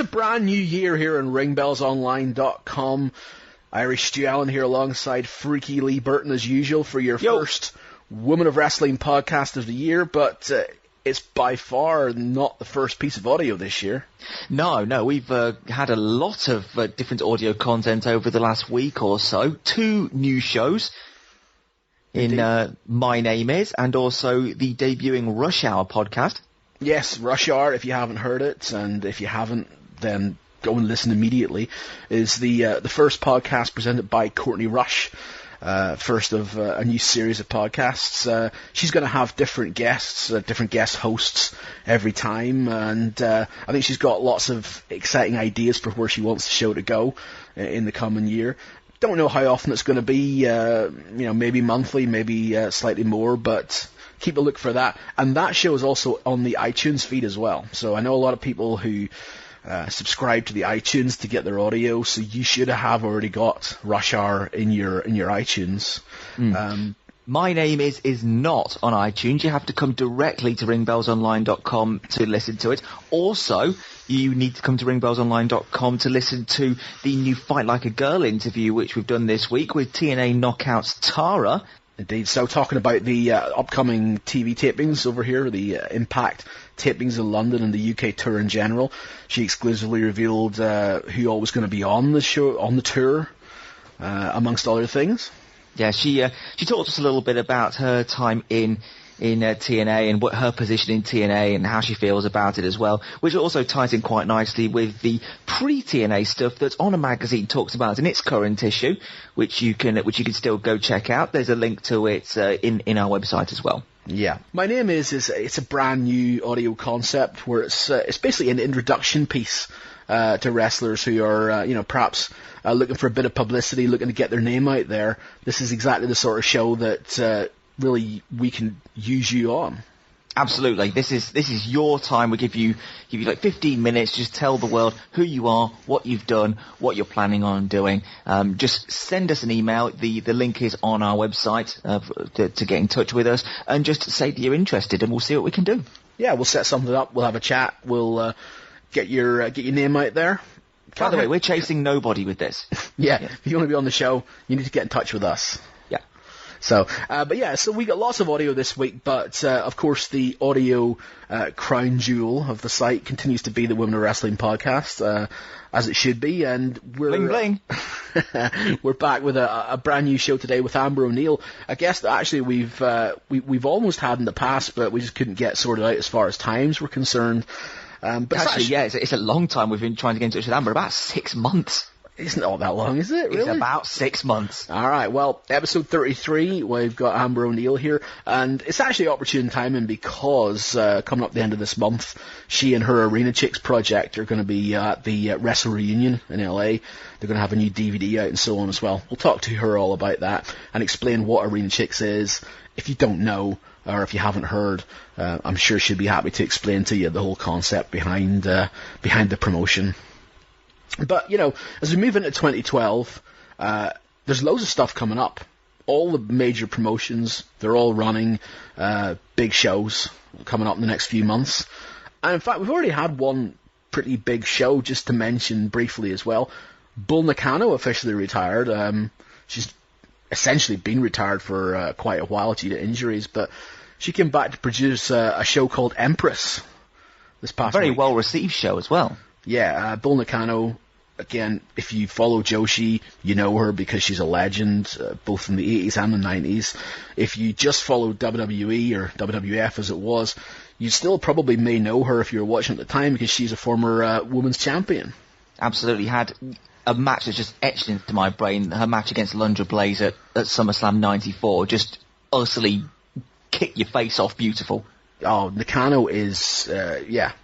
a brand new year here on ringbellsonline.com. Irish Stu Allen here alongside Freaky Lee Burton as usual for your first Women of Wrestling podcast of the year, but it's by far not the first piece of audio this year. No, we've had a lot of different audio content over the last week or so. 2 new shows in My Name Is, and also the debuting Rush Hour podcast. Yes, Rush Hour, if you haven't heard it, and if you haven't, then go and listen immediately, is the first podcast presented by Courtney Rush, first of a new series of podcasts. She's going to have different guests, different guest hosts every time, and I think she's got lots of exciting ideas for where she wants the show to go in the coming year. Don't know how often it's going to be, maybe monthly, maybe slightly more, but keep a look for that. And that show is also on the iTunes feed as well. So I know a lot of people who subscribe to the iTunes to get their audio, so you should have already got Rush Hour in your iTunes. My Name is not on iTunes. You have to come directly to ringbellsonline.com to listen to it. Also, you need to come to ringbellsonline.com to listen to the new Fight Like a Girl interview, which we've done this week with TNA Knockouts Tara. Indeed. So talking about the upcoming TV tapings over here, the Impact tapings in London and the UK tour in general, she exclusively revealed who all was going to be on the show, on the tour, amongst other things. Yeah, she talked to us a little bit about her time in TNA and what her position in TNA and how she feels about it as well, which also ties in quite nicely with the pre-TNA stuff that's On a Magazine talks about in its current issue, which you can still go check out. There's a link to it in our website as well. Yeah, My Name Is it's a brand new audio concept where it's basically an introduction piece to wrestlers who are perhaps looking for a bit of publicity, looking to get their name out there. This is exactly the sort of show that really we can use you on. Absolutely. This is your time. We give you like 15 minutes. Just tell the world who you are, what you've done, what you're planning on doing. Just send us an email. The link is on our website to get in touch with us, and just say that you're interested, and we'll see what we can do. Yeah, we'll set something up. We'll have a chat. We'll get your name out there. By the way, we're chasing nobody with this. Yeah, if you want to be on the show, you need to get in touch with us. So, so we got lots of audio this week, but of course the audio crown jewel of the site continues to be the Women of Wrestling podcast, as it should be, and we're bling bling. We're back with a brand new show today with Amber O'Neill, a guest that actually we've almost had in the past, but we just couldn't get sorted out as far as times were concerned. But it's a long time we've been trying to get in touch with Amber, about 6 months. Isn't all that long, is it? Really? It's about 6 months. All right, well, episode 33, we've got Amber O'Neill here, and it's actually opportune timing because coming up the end of this month, she and her ArenaChicks project are going to be at the WrestleReunion in LA. They're going to have a new DVD out and so on as well. We'll talk to her all about that and explain what ArenaChicks is. If you don't know, or if you haven't heard, I'm sure she'd be happy to explain to you the whole concept behind the promotion. But, as we move into 2012, there's loads of stuff coming up. All the major promotions, they're all running big shows coming up in the next few months. And in fact, we've already had one pretty big show, just to mention briefly as well. Bull Nakano officially retired. She's essentially been retired for quite a while due to injuries, but she came back to produce a show called Empress this past week. Very well-received show as well. Yeah, Bull Nakano, again, if you follow Joshi, you know her because she's a legend, both in the 80s and the 90s. If you just follow WWE, or WWF as it was, you still probably may know her if you were watching at the time because she's a former women's champion. Absolutely. Had a match that's just etched into my brain, her match against Lundra Blaze at SummerSlam 94, just utterly kick your face off beautiful. Oh, Nakano is,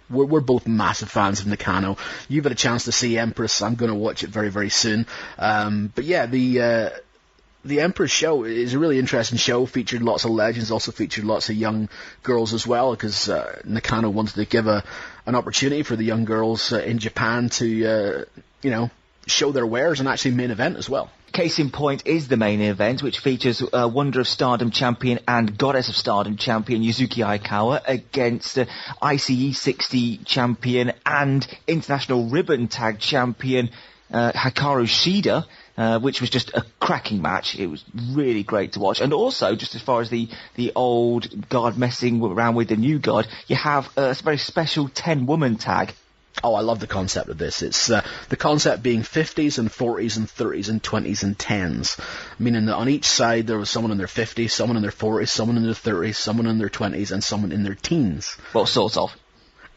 we're both massive fans of Nakano. You've had a chance to see Empress. I'm going to watch it very, very soon. But yeah, the Empress show is a really interesting show. Featured lots of legends, also featured lots of young girls as well, because Nakano wanted to give an opportunity for the young girls in Japan to, show their wares and actually main event as well. Case in point is the main event, which features Wonder of Stardom champion and Goddess of Stardom champion Yuzuki Aikawa against ICE 60 champion and International Ribbon Tag champion Hikaru Shida, which was just a cracking match. It was really great to watch. And also, just as far as the old guard messing around with the new guard, you have a very special 10-woman tag. Oh, I love the concept of this. It's the concept being 50s and 40s and 30s and 20s and 10s. Meaning that on each side there was someone in their 50s, someone in their 40s, someone in their 30s, someone in their 20s, and someone in their teens. Well, sort of.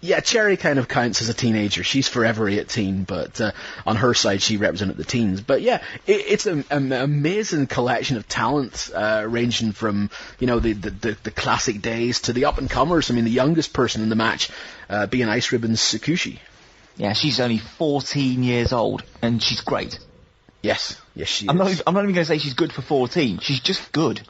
Yeah, Cherry kind of counts as a teenager. She's forever 18, but on her side she represented the teens. But yeah, it's an amazing collection of talent, ranging from, you know, the classic days to the up-and-comers. I mean, the youngest person in the match being Ice Ribbon's Tsukushi. Yeah, she's only 14 years old, and she's great. Yes, she is. I'm not even going to say she's good for 14. She's just good.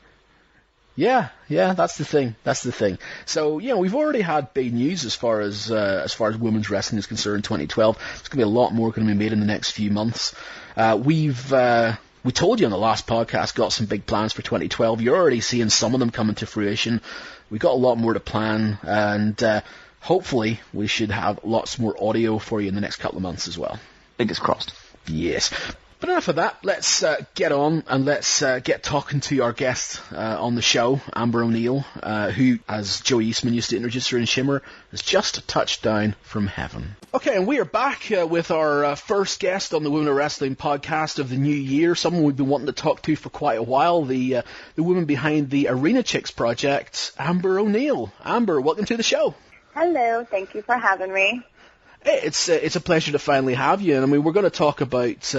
Yeah, that's the thing. So, you know, we've already had big news as far as women's wrestling is concerned in 2012. There's going to be a lot more going to be made in the next few months. We told you on the last podcast, got some big plans for 2012. You're already seeing some of them coming to fruition. We've got a lot more to plan, and hopefully we should have lots more audio for you in the next couple of months as well. Fingers crossed. Yes. But enough of that, let's get on and let's get talking to our guest on the show, Amber O'Neill, who, as Joe Eastman used to introduce her in Shimmer, has just touched down from heaven. Okay, and we are back with our first guest on the Women of Wrestling podcast of the new year, someone we've been wanting to talk to for quite a while, the woman behind the ArenaChicks project, Amber O'Neill. Amber, welcome to the show. Hello, thank you for having me. It's a pleasure to finally have you, and I mean, we're going to talk about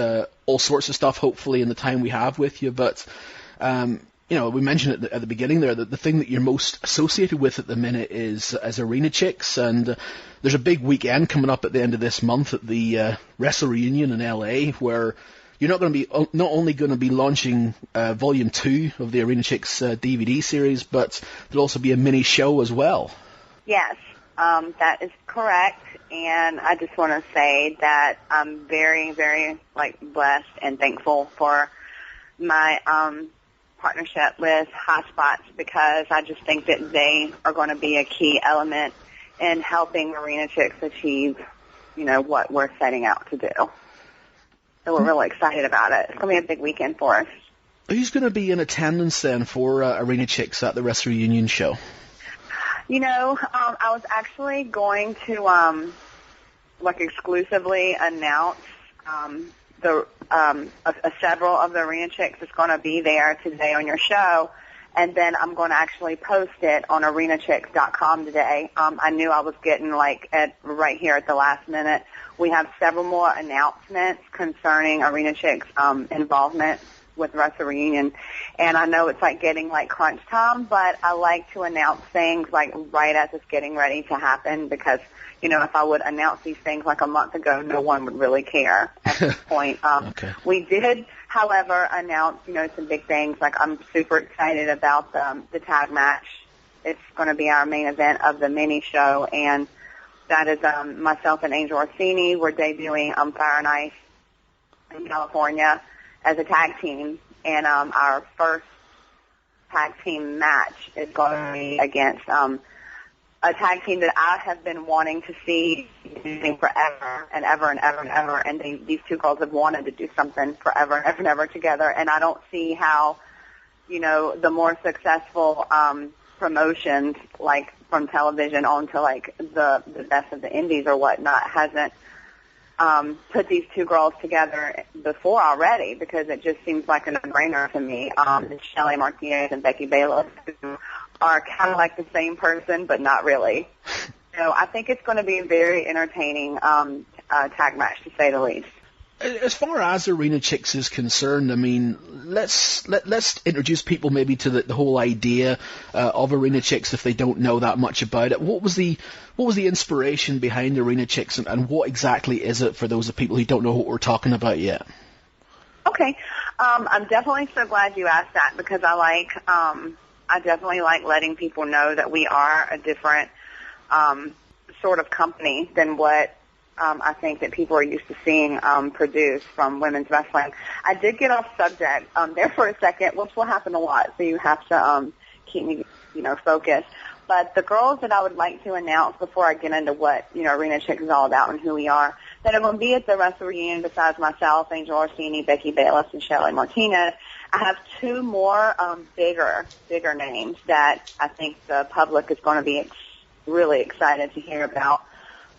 all sorts of stuff, hopefully, in the time we have with you, but, you know, we mentioned at the beginning there that the thing that you're most associated with at the minute is as ArenaChicks, and there's a big weekend coming up at the end of this month at the WrestleReunion in LA, where you're not only going to be launching Volume 2 of the ArenaChicks DVD series, but there'll also be a mini show as well. Yes, that is correct. And I just want to say that I'm very, very, blessed and thankful for my partnership with Hotspots, because I just think that they are going to be a key element in helping ArenaChicks achieve, you know, what we're setting out to do. So we're really excited about it. It's going to be a big weekend for us. Who's going to be in attendance then for ArenaChicks at the WrestleReunion show? You know, I was actually going to, exclusively announce several of the ArenaChicks that's going to be there today on your show, and then I'm going to actually post it on ArenaChicks.com today. I knew I was getting, right here at the last minute. We have several more announcements concerning ArenaChicks' involvement with WrestleReunion, and I know it's getting crunch time, but I like to announce things right as it's getting ready to happen, because, you know, if I would announce these things a month ago, no one would really care at this point. Okay. We did, however, announce, you know, some big things. I'm super excited about the tag match. It's going to be our main event of the mini show, and that is myself and Angel Orsini. We're debuting Fire and Ice in California as a tag team, and our first tag team match is going to be against a tag team that I have been wanting to see forever and ever and ever and ever, and these two girls have wanted to do something forever and ever and ever together, and I don't see how, you know, the more successful promotions, from television on to, the best of the indies or whatnot, hasn't put these two girls together before already, because it just seems like a no-brainer to me. Shelly Martinez and Becky Bayless, who are kind of like the same person, but not really. So I think it's going to be a very entertaining tag match, to say the least. As far as ArenaChicks is concerned, I mean, let's introduce people maybe to the whole idea of ArenaChicks if they don't know that much about it. What was the inspiration behind ArenaChicks, and what exactly is it for those of people who don't know what we're talking about yet? Okay, I'm definitely so glad you asked that, because I definitely like letting people know that we are a different sort of company than what I think that people are used to seeing produced from women's wrestling. I did get off subject there for a second, which will happen a lot, so you have to keep me, focused. But the girls that I would like to announce before I get into what, ArenaChicks is all about and who we are, that are going to be at the WrestleReunion besides myself, Angel Orsini, Becky Bayless, and Shelly Martinez, I have two more bigger names that I think the public is going to be really excited to hear about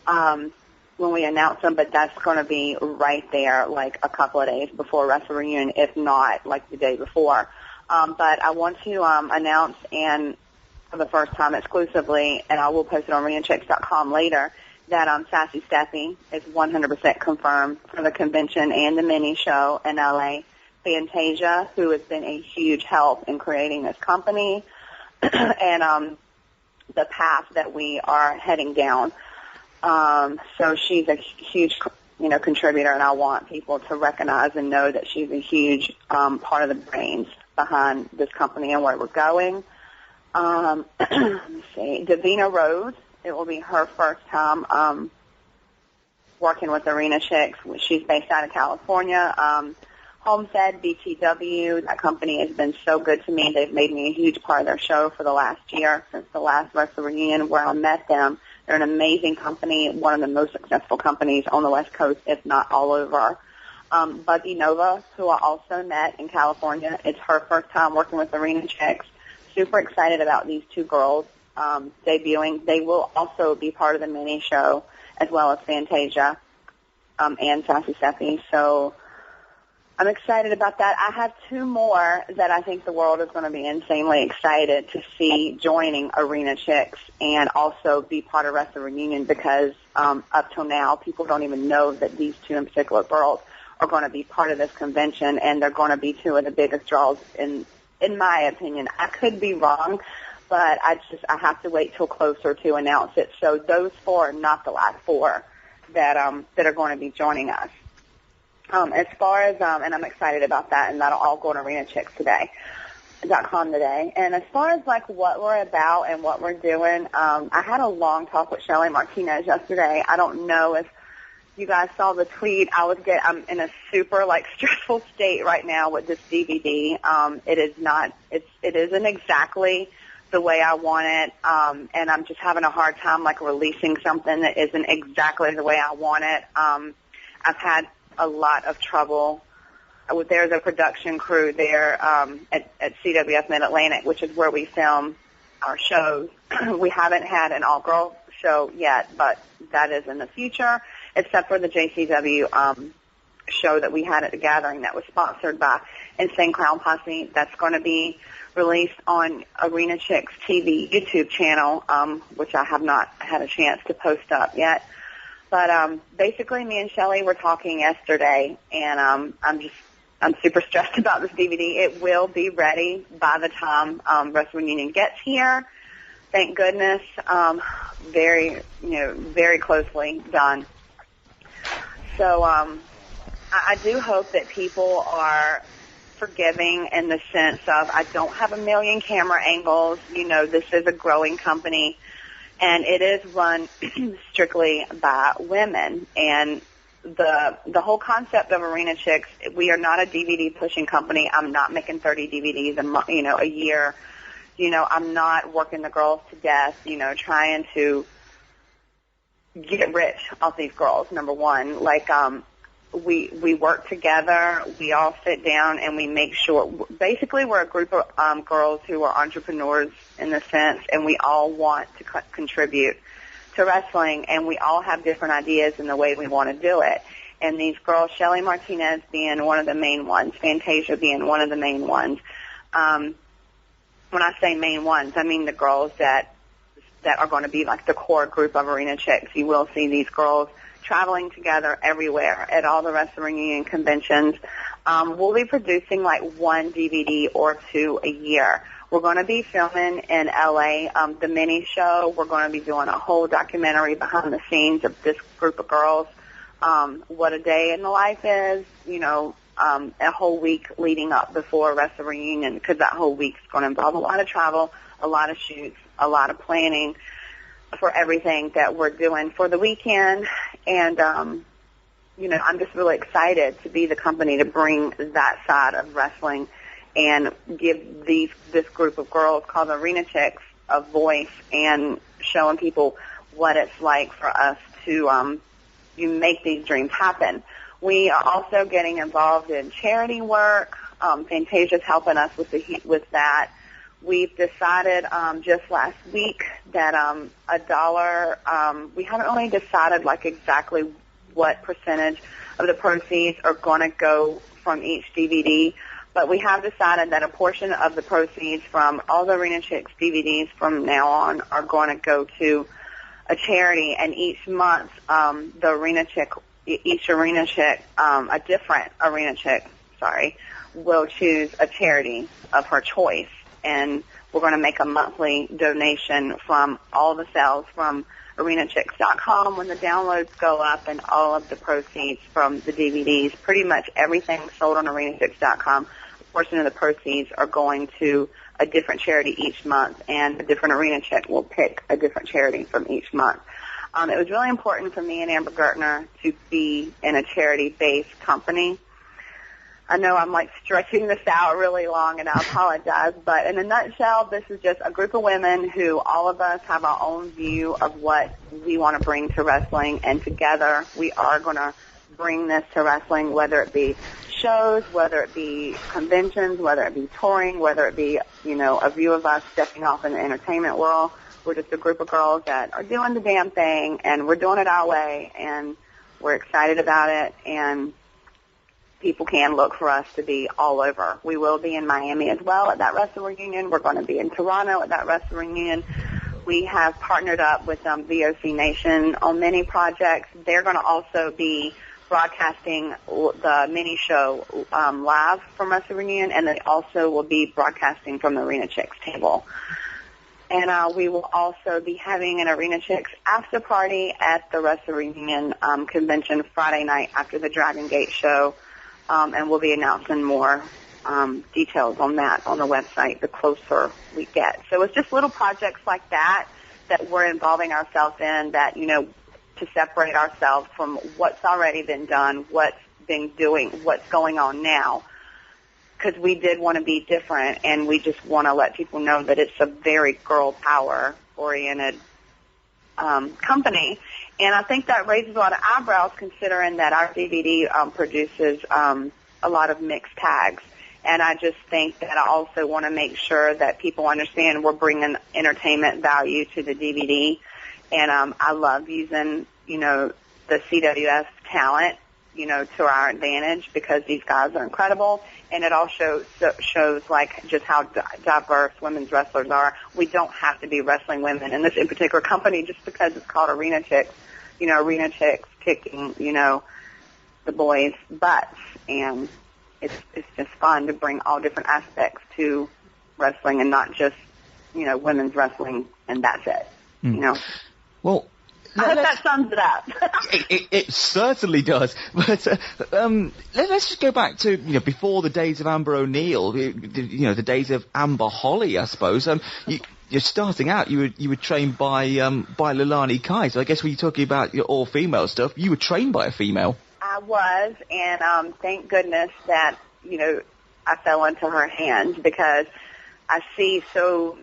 when we announce them, but that's going to be right there, like a couple of days before WrestleReunion, if not like the day before. But I want to announce, and for the first time exclusively, and I will post it on ArenaChicks.com later, that Sassy Steffi is 100% confirmed for the convention and the mini show in LA. Fantasia, who has been a huge help in creating this company, and the path that we are heading down. So she's a huge, contributor, and I want people to recognize and know that she's a huge part of the brains behind this company and where we're going. Let me see. Davina Rose, it will be her first time working with ArenaChicks. She's based out of California. Homestead, BTW, that company has been so good to me. They've made me a huge part of their show for the last year, since the last WrestleReunion where I met them. They're an amazing company, one of the most successful companies on the West Coast, if not all over. Buggy Nova, who I also met in California. It's her first time working with ArenaChicks. Super excited about these two girls debuting. They will also be part of the mini show, as well as Fantasia and Sassy Steffi. So I'm excited about that. I have two more that I think the world is going to be insanely excited to see joining ArenaChicks and also be part of WrestleReunion, because up till now, people don't even know that these two in particular girls are going to be part of this convention, and they're going to be two of the biggest draws in my opinion. I could be wrong, but I have to wait till closer to announce it. So those four are not the last four that are going to be joining us. As far as, and I'm excited about that, and that'll all go on ArenaChicks.com today. And as far as like what we're about and what we're doing, I had a long talk with Shelly Martinez yesterday. I don't know if you guys saw the tweet. I'm in a super stressful state right now with this DVD. It isn't exactly the way I want it, and I'm just having a hard time releasing something that isn't exactly the way I want it. I've had a lot of trouble. There's a production crew there at CWF Mid-Atlantic, which is where we film our shows. We haven't had an all-girl show yet, but that is in the future, except for the JCW show that we had at the Gathering that was sponsored by Insane Clown Posse. That's going to be released on ArenaChicks TV YouTube channel, which I have not had a chance to post up yet. But basically, me and Shelly were talking yesterday, and I'm super stressed about this DVD. It will be ready by the time WrestleReunion gets here. Thank goodness. Very closely done. So I do hope that people are forgiving in the sense of I don't have a million camera angles. This is a growing company, and it is run strictly by women. And the whole concept of ArenaChicks, we are not a DVD pushing company. I'm not making 30 DVDs a year. I'm not working the girls to death, trying to get rich off these girls, number one. We work together, we all sit down, and we make sure, basically we're a group of girls who are entrepreneurs in the sense, and we all want to contribute to wrestling, and we all have different ideas in the way we want to do it. And these girls, Shelly Martinez being one of the main ones, Fantasia being one of the main ones. When I say main ones, I mean the girls that are going to be the core group of ArenaChicks. You will see these girls traveling together everywhere at all the WrestleReunion conventions. We'll be producing one DVD or two a year. We're going to be filming in LA the mini show. We're going to be doing a whole documentary behind the scenes of this group of girls, what a day in the life is, a whole week leading up before WrestleReunion, because that whole week's going to involve a lot of travel, a lot of shoots, a lot of planning. for everything that we're doing for the weekend. And, you know, I'm just really excited to be the company to bring that side of wrestling and give this group of girls called the ArenaChicks a voice and showing people what it's like for us to you make these dreams happen. We are also getting involved in charity work. Fantasia's helping us with that. We've decided just last week that $1. We haven't really decided like exactly what percentage of the proceeds are going to go from each DVD, but we have decided that a portion of the proceeds from all the ArenaChicks DVDs from now on are going to go to a charity, and each month each ArenaChick, a different ArenaChick, will choose a charity of her choice, and we're going to make a monthly donation from all the sales from ArenaChicks.com when the downloads go up, and all of the proceeds from the DVDs, pretty much everything sold on ArenaChicks.com, a portion of the proceeds are going to a different charity each month, and a different ArenaChick will pick a different charity from each month. It was really important for me and Amber Gertner to be in a charity-based company. I know I'm like stretching this out really long, and I apologize, but in a nutshell, this is just a group of women who all of us have our own view of what we want to bring to wrestling, and together we are going to bring this to wrestling, whether it be shows, whether it be conventions, whether it be touring, whether it be, you know, a view of us stepping off in the entertainment world. We're just a group of girls that are doing the damn thing, and we're doing it our way, and we're excited about it, and people can look for us to be all over. We will be in Miami as well at that WrestleReunion. We're going to be in Toronto at that WrestleReunion. We have partnered up with VOC Nation on many projects. They're going to also be broadcasting the mini show live from WrestleReunion, and they also will be broadcasting from the ArenaChicks table. And we will also be having an ArenaChicks after party at the WrestleReunion convention Friday night after the Dragon Gate show. And we'll be announcing more details on that on the website the closer we get. So it's just little projects like that we're involving ourselves in, that, you know, to separate ourselves from what's already been done, what's going on now. Because we did want to be different, and we just want to let people know that it's a very girl power-oriented company. And I think that raises a lot of eyebrows, considering that our DVD produces a lot of mixed tags. And I just think that I also want to make sure that people understand we're bringing entertainment value to the DVD. And I love using, you know, the CWF talent, you know, to our advantage, because these guys are incredible. And it all shows like just how diverse women's wrestlers are. We don't have to be wrestling women in this in particular company just because it's called ArenaChicks. You know, ArenaChicks kicking, you know, the boys' butts, and it's just fun to bring all different aspects to wrestling, and not just, you know, women's wrestling and that's it. You know. Well, I hope that sums it up. It certainly does. But let's just go back to, you know, before the days of Amber O'Neil, you know, the days of Amber Holly, I suppose. You're starting out. You were trained by Leilani Kai. So I guess when you're talking about your all female stuff, you were trained by a female. I was, and thank goodness that, you know, I fell into her hands, because I see so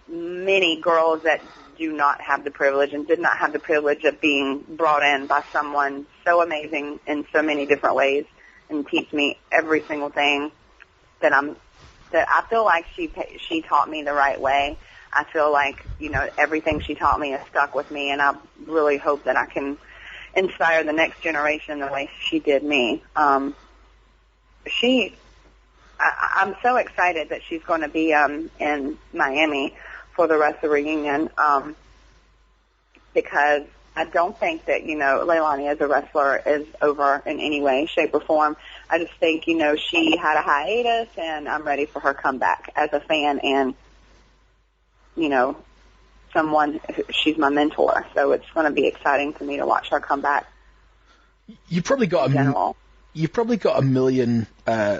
many girls that do not have the privilege and did not have the privilege of being brought in by someone so amazing in so many different ways, and teach me every single thing that I feel like she taught me the right way. I feel like, you know, everything she taught me has stuck with me, and I really hope that I can inspire the next generation the way she did me. I'm so excited that she's going to be in Miami for the WrestleReunion, because I don't think that, you know, Leilani as a wrestler is over in any way, shape, or form. I just think, you know, she had a hiatus, and I'm ready for her comeback as a fan, and, you know, she's my mentor, so it's going to be exciting for me to watch her come back. You probably got you've probably got a million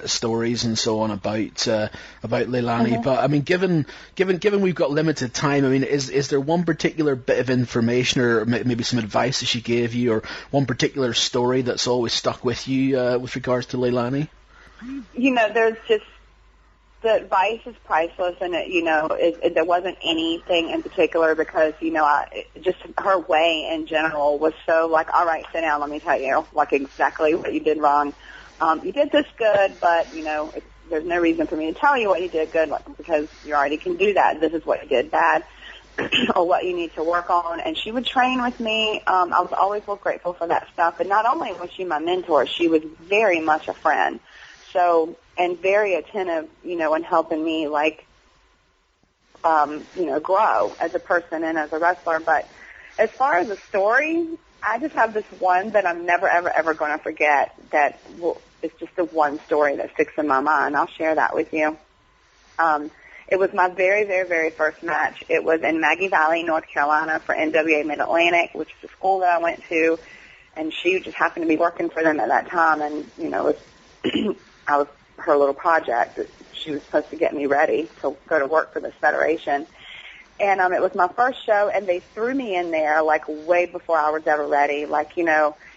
stories and so on about Leilani, but I mean, given we've got limited time, I mean, is there one particular bit of information or maybe some advice that she gave you, or one particular story that's always stuck with you with regards to Leilani? There's just, the advice is priceless, and there wasn't anything in particular because just her way in general was so like, all right, sit down, let me tell you like exactly what you did wrong. You did this good, but there's no reason for me to tell you what you did good, because you already can do that. This is what you did bad, or what you need to work on. And she would train with me. I was always so grateful for that stuff. And not only was she my mentor, she was very much a friend. So, and very attentive, in helping me, grow as a person and as a wrestler. But as far as a story, I just have this one that I'm never, ever, ever going to forget that it's just the one story that sticks in my mind. I'll share that with you. It was my very, very, very first match. It was in Maggie Valley, North Carolina for NWA Mid-Atlantic, which is a school that I went to, and she just happened to be working for them at that time, and, I was her little project. She was supposed to get me ready to go to work for this federation. And it was my first show, and they threw me in there, way before I was ever ready.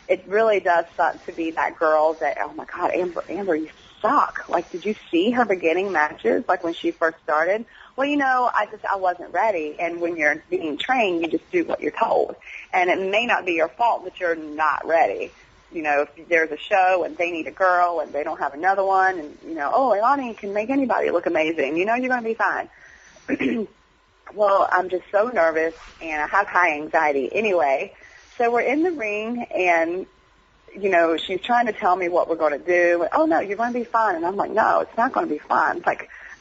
It really does suck to be that girl that, oh, my God, Amber, you suck. Did you see her beginning matches, when she first started? Well, I wasn't ready. And when you're being trained, you just do what you're told. And it may not be your fault that you're not ready. If there's a show and they need a girl and they don't have another one, and, Leilani can make anybody look amazing. You're going to be fine. Well, I'm just so nervous, and I have high anxiety anyway. So we're in the ring, and, she's trying to tell me what we're going to do. Oh, no, you're going to be fine. And I'm like, no, it's not going to be fine.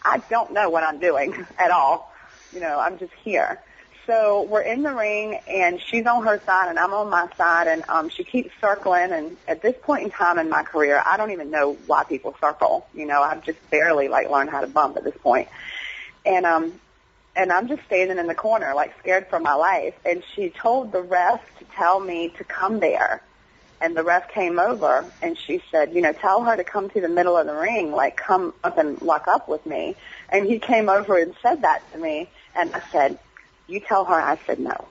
I don't know what I'm doing at all. I'm just here. So we're in the ring, and she's on her side, and I'm on my side, and she keeps circling. And at this point in time in my career, I don't even know why people circle. I've just barely, learned how to bump at this point. And I'm just standing in the corner, scared for my life. And she told the ref to tell me to come there. And the ref came over, and she said, tell her to come to the middle of the ring, come up and lock up with me. And he came over and said that to me, and I said, you tell her I said no.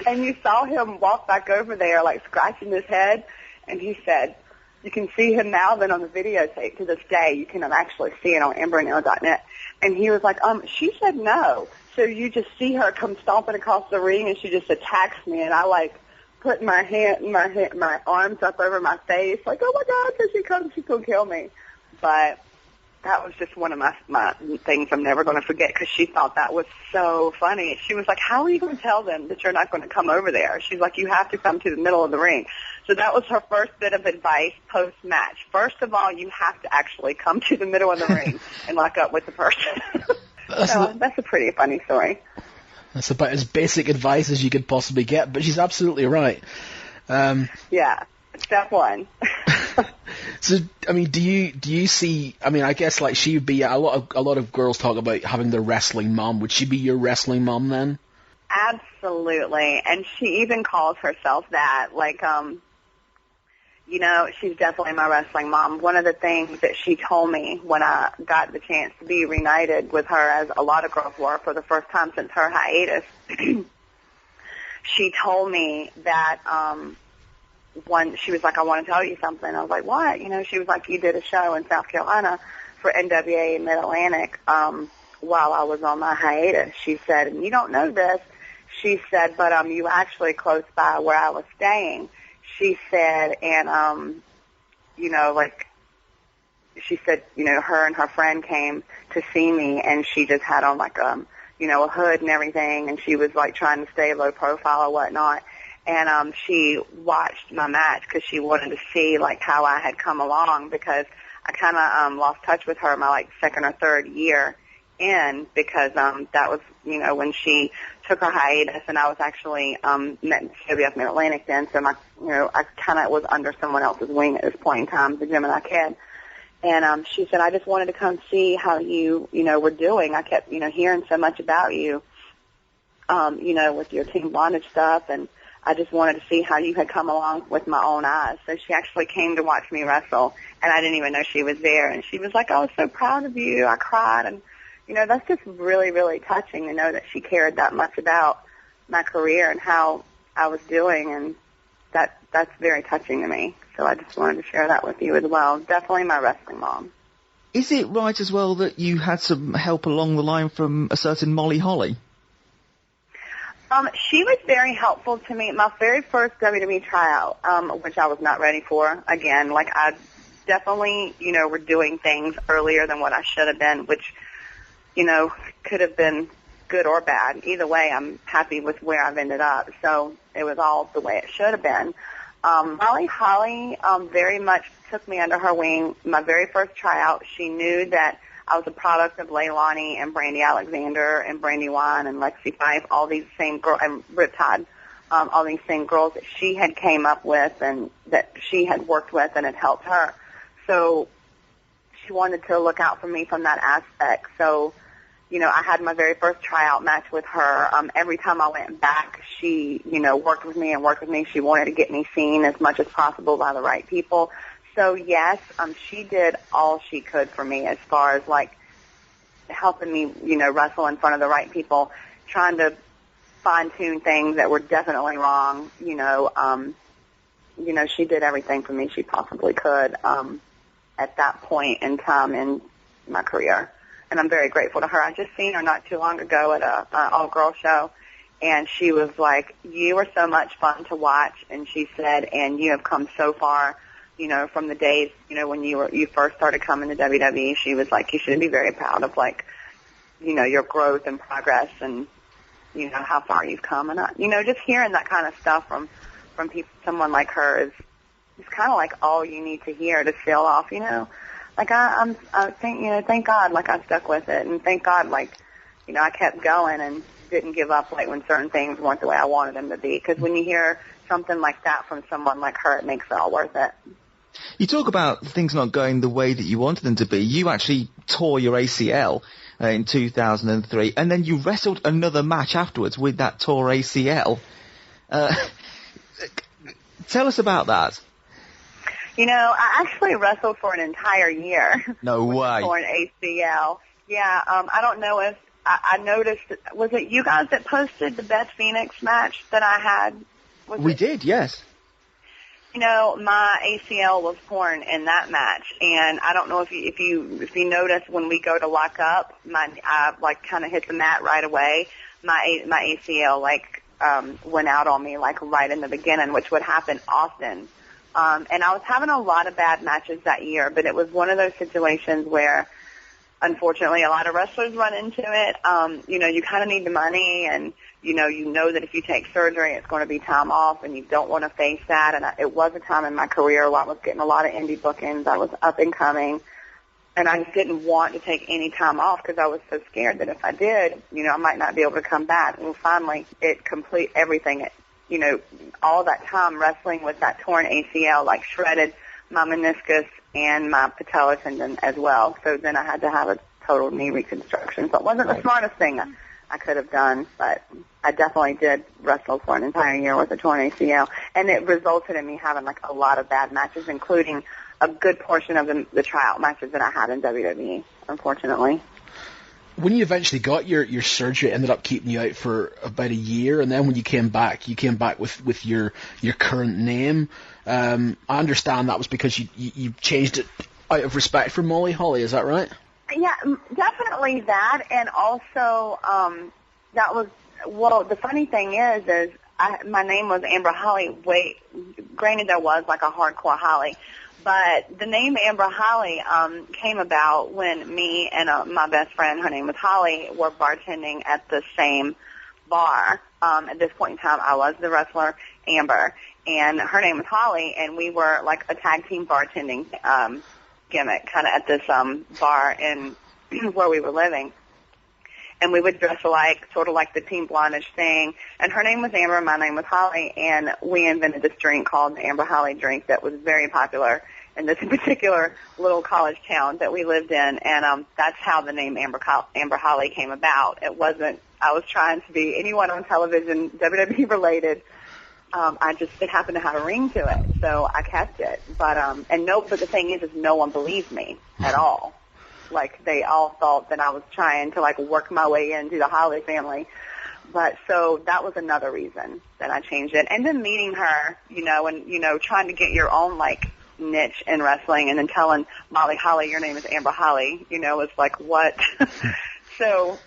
And you saw him walk back over there, scratching his head, and he said, you can see him now, then on the videotape to this day, you can actually see it on AmberNeil.net. And he was like, she said no. So you just see her come stomping across the ring, and she just attacks me, and I put my arms up over my face, oh my God, here she comes, she's gonna kill me. But that was just one of my things I'm never going to forget, because she thought that was so funny. She was like, how are you going to tell them that you're not going to come over there? She's like, you have to come to the middle of the ring. So that was her first bit of advice post-match. First of all, you have to actually come to the middle of the ring and lock up with the person. That's a pretty funny story. That's about as basic advice as you could possibly get, but she's absolutely right. Yeah, step one. So, I mean, do you see? I mean, I guess she would be a lot of girls talk about having their wrestling mom. Would she be your wrestling mom then? Absolutely, and she even calls herself that. She's definitely my wrestling mom. One of the things that she told me when I got the chance to be reunited with her, as a lot of girls were for the first time since her hiatus, she told me that. She was like, I want to tell you something. I was like, what? She was like, you did a show in South Carolina for NWA Mid-Atlantic while I was on my hiatus. She said, and you don't know this. She said, but you actually close by where I was staying. She said, and, she said, her and her friend came to see me, and she just had on a hood and everything, and she was trying to stay low profile or whatnot. And she watched my match because she wanted to see how I had come along, because I kind of lost touch with her my second or third year in, because that was when she took her hiatus, and I was actually met in WWF Mid-Atlantic then, so I kind of was under someone else's wing at this point in time, the Gemini Kid. And she said, I just wanted to come see how you were doing. I kept hearing so much about you, with your Team Blondage stuff, and I just wanted to see how you had come along with my own eyes. So she actually came to watch me wrestle, and I didn't even know she was there. And she was like, I was so proud of you. I cried. And, you know, that's just really, really touching to know that she cared that much about my career and how I was doing. And that's very touching to me. So I just wanted to share that with you as well. Definitely my wrestling mom. Is it right as well that you had some help along the line from a certain Molly Holly? She was very helpful to me. My very first WWE tryout, which I was not ready for. Again, like I definitely, you know, were doing things earlier than what I should have been, which, you know, could have been good or bad. Either way, I'm happy with where I've ended up. So it was all the way it should have been. Molly Holly very much took me under her wing. My very first tryout, she knew that I was a product of Leilani and Brandy Alexander and Brandy Wine and Lexi Fife, all these same girls, and Riptide, all these same girls that she had came up with and that she had worked with and had helped her. So she wanted to look out for me from that aspect. So, you know, I had my very first tryout match with her. Every time I went back, she, you know, worked with me. She wanted to get me seen as much as possible by the right people. So, yes, she did all she could for me as far as, like, helping me, you know, wrestle in front of the right people, trying to fine-tune things that were definitely wrong. You know, she did everything for me she possibly could at that point in time in my career. And I'm very grateful to her. I just seen her not too long ago at an all-girl show, and she was like, you are so much fun to watch, and she said, and you have come so far, you know, from the days, you know, when you first started coming to WWE. She was like, you should be very proud of, like, you know, your growth and progress and, you know, how far you've come. And, you know, just hearing that kind of stuff from people, someone like her is kind of like all you need to hear to feel off, you know. Like, I think, you know, thank God, like, I stuck with it. And thank God, like, you know, I kept going and didn't give up, like, when certain things weren't the way I wanted them to be. Because when you hear something like that from someone like her, it makes it all worth it. You talk about things not going the way that you wanted them to be. You actually tore your ACL in 2003, and then you wrestled another match afterwards with that tore ACL. Tell us about that. You know, I actually wrestled for an entire year. No way. For an ACL. Yeah, I don't know if I noticed. Was it you guys that posted the Beth Phoenix match that I had? We did, yes. You know, my ACL was torn in that match, and I don't know if you notice when we go to lock up, I like kind of hit the mat right away. My ACL went out on me like right in the beginning, which would happen often. And I was having a lot of bad matches that year, but it was one of those situations where, unfortunately, a lot of wrestlers run into it. You know, you kind of need the money, and you know that if you take surgery, it's going to be time off, and you don't want to face that. And it was a time in my career where I was getting a lot of indie bookings. I was up and coming, and I just didn't want to take any time off because I was so scared that if I did, you know, I might not be able to come back. And finally, everything. You know, all that time wrestling with that torn ACL, like, shredded my meniscus and my patella tendon as well. So then I had to have a total knee reconstruction. So it wasn't the smartest thing I could have done, but I definitely did wrestle for an entire year with a torn ACL. And it resulted in me having, like, a lot of bad matches, including a good portion of the tryout matches that I had in WWE, unfortunately. When you eventually got your surgery, it ended up keeping you out for about a year, and then when you came back with your current name. I understand that was because you changed it out of respect for Molly Holly. Is that right? Yeah, definitely that, and also that was, well, the funny thing is my name was Amber Holly. Granted, there was like a hardcore Holly. But the name Amber Holly came about when me and my best friend, her name was Holly, were bartending at the same bar. At this point in time, I was the wrestler, Amber, and her name was Holly, and we were like a tag team bartending gimmick kind of at this bar in where we were living. And we would dress alike, sort of like the Team Blondage thing. And her name was Amber, my name was Holly, and we invented this drink called the Amber Holly drink that was very popular in this particular little college town that we lived in. And that's how the name Amber Holly came about. It wasn't, I was trying to be anyone on television, WWE related, it happened to have a ring to it, so I kept it. But the thing is no one believed me at all. Like, they all thought that I was trying to, like, work my way into the Holly family. But so that was another reason that I changed it. And then meeting her, and, trying to get your own, like, niche in wrestling, and then telling Molly Holly, your name is Amber Holly, it's like, what? So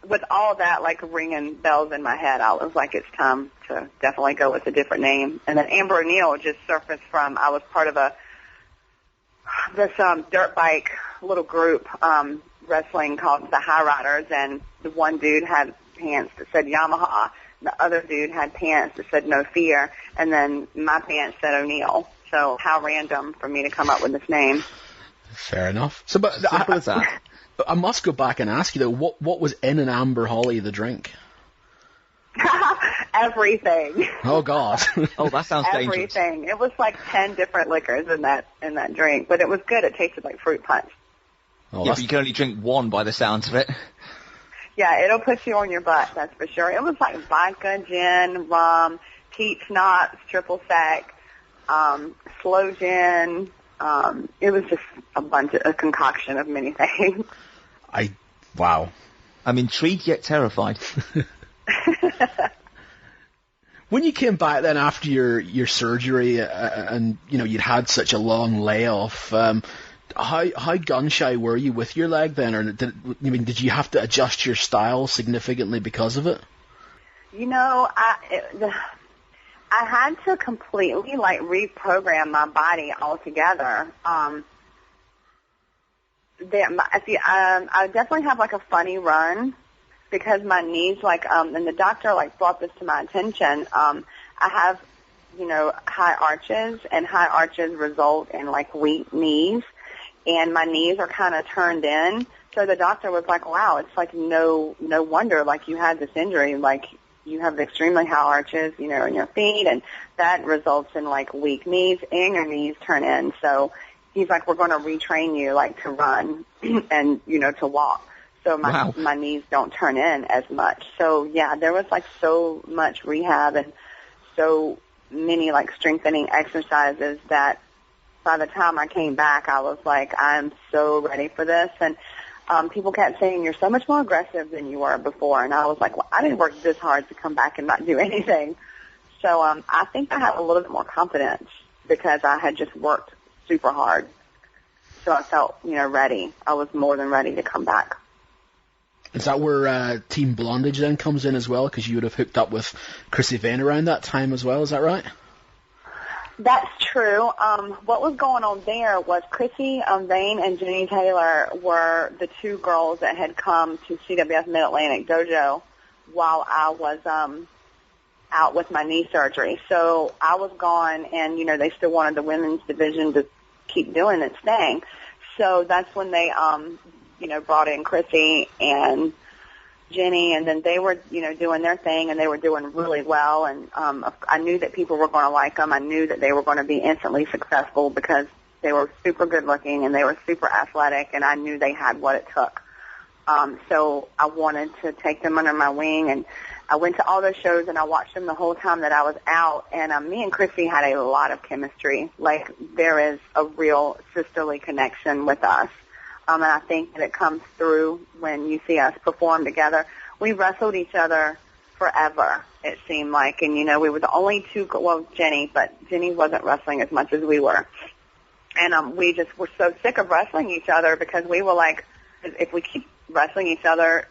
with all that, like, ringing bells in my head, I was like, it's time to definitely go with a different name. And then Amber O'Neal just surfaced from, I was part of this dirt bike little group wrestling called the High Riders, and the one dude had pants that said Yamaha, the other dude had pants that said No Fear, and then my pants said O'Neal. So how random for me to come up with this name. Fair enough. So, but simple as that. I must go back and ask you though, what was in an Amber Holly the drink? Everything. Oh God. Oh, that sounds dangerous. Everything. It was like 10 different liquors in that drink, but it was good. It tasted like fruit punch. Oh, yeah, but you can only drink one by the sounds of it. Yeah, it'll put you on your butt, that's for sure. It was like vodka, gin, rum, peach schnapps, triple sec, slow gin. It was just a concoction of many things. Wow. I'm intrigued yet terrified. When you came back then after your surgery, and you'd had such a long layoff, how gun shy were you with your leg then, or did you have to adjust your style significantly because of it? I had to completely like reprogram my body altogether. I definitely have like a funny run because my knees, like, and the doctor like brought this to my attention. I have, high arches, and high arches result in like weak knees, and my knees are kind of turned in. So the doctor was like, "Wow, it's like no wonder like you had this injury, like." You have extremely high arches, in your feet, and that results in, like, weak knees, and your knees turn in. So he's like, we're going to retrain you, like, to run and, to walk. So my knees don't turn in as much. So, yeah, there was, like, so much rehab and so many, like, strengthening exercises that by the time I came back, I was like, I'm so ready for this. And people kept saying, you're so much more aggressive than you were before. And I was like, well, I didn't work this hard to come back and not do anything. So I think I had a little bit more confidence because I had just worked super hard. So I felt, ready. I was more than ready to come back. Is that where Team Blondage then comes in as well? Because you would have hooked up with Krissy Vaine around that time as well. Is that right? That's true. What was going on there was Krissy Vaine and Jenny Taylor were the two girls that had come to CWF Mid-Atlantic Dojo while I was out with my knee surgery. So I was gone, and, they still wanted the women's division to keep doing its thing. So that's when they, brought in Krissy and Jenny, and then they were, doing their thing, and they were doing really well, and I knew that people were going to like them. I knew that they were going to be instantly successful because they were super good looking and they were super athletic, and I knew they had what it took. So I wanted to take them under my wing, and I went to all those shows, and I watched them the whole time that I was out, and me and Krissy had a lot of chemistry. Like, there is a real sisterly connection with us. And I think that it comes through when you see us perform together. We wrestled each other forever, it seemed like. And, we were the only two, Jenny, but Jenny wasn't wrestling as much as we were. And we just were so sick of wrestling each other because we were like, if we keep wrestling each other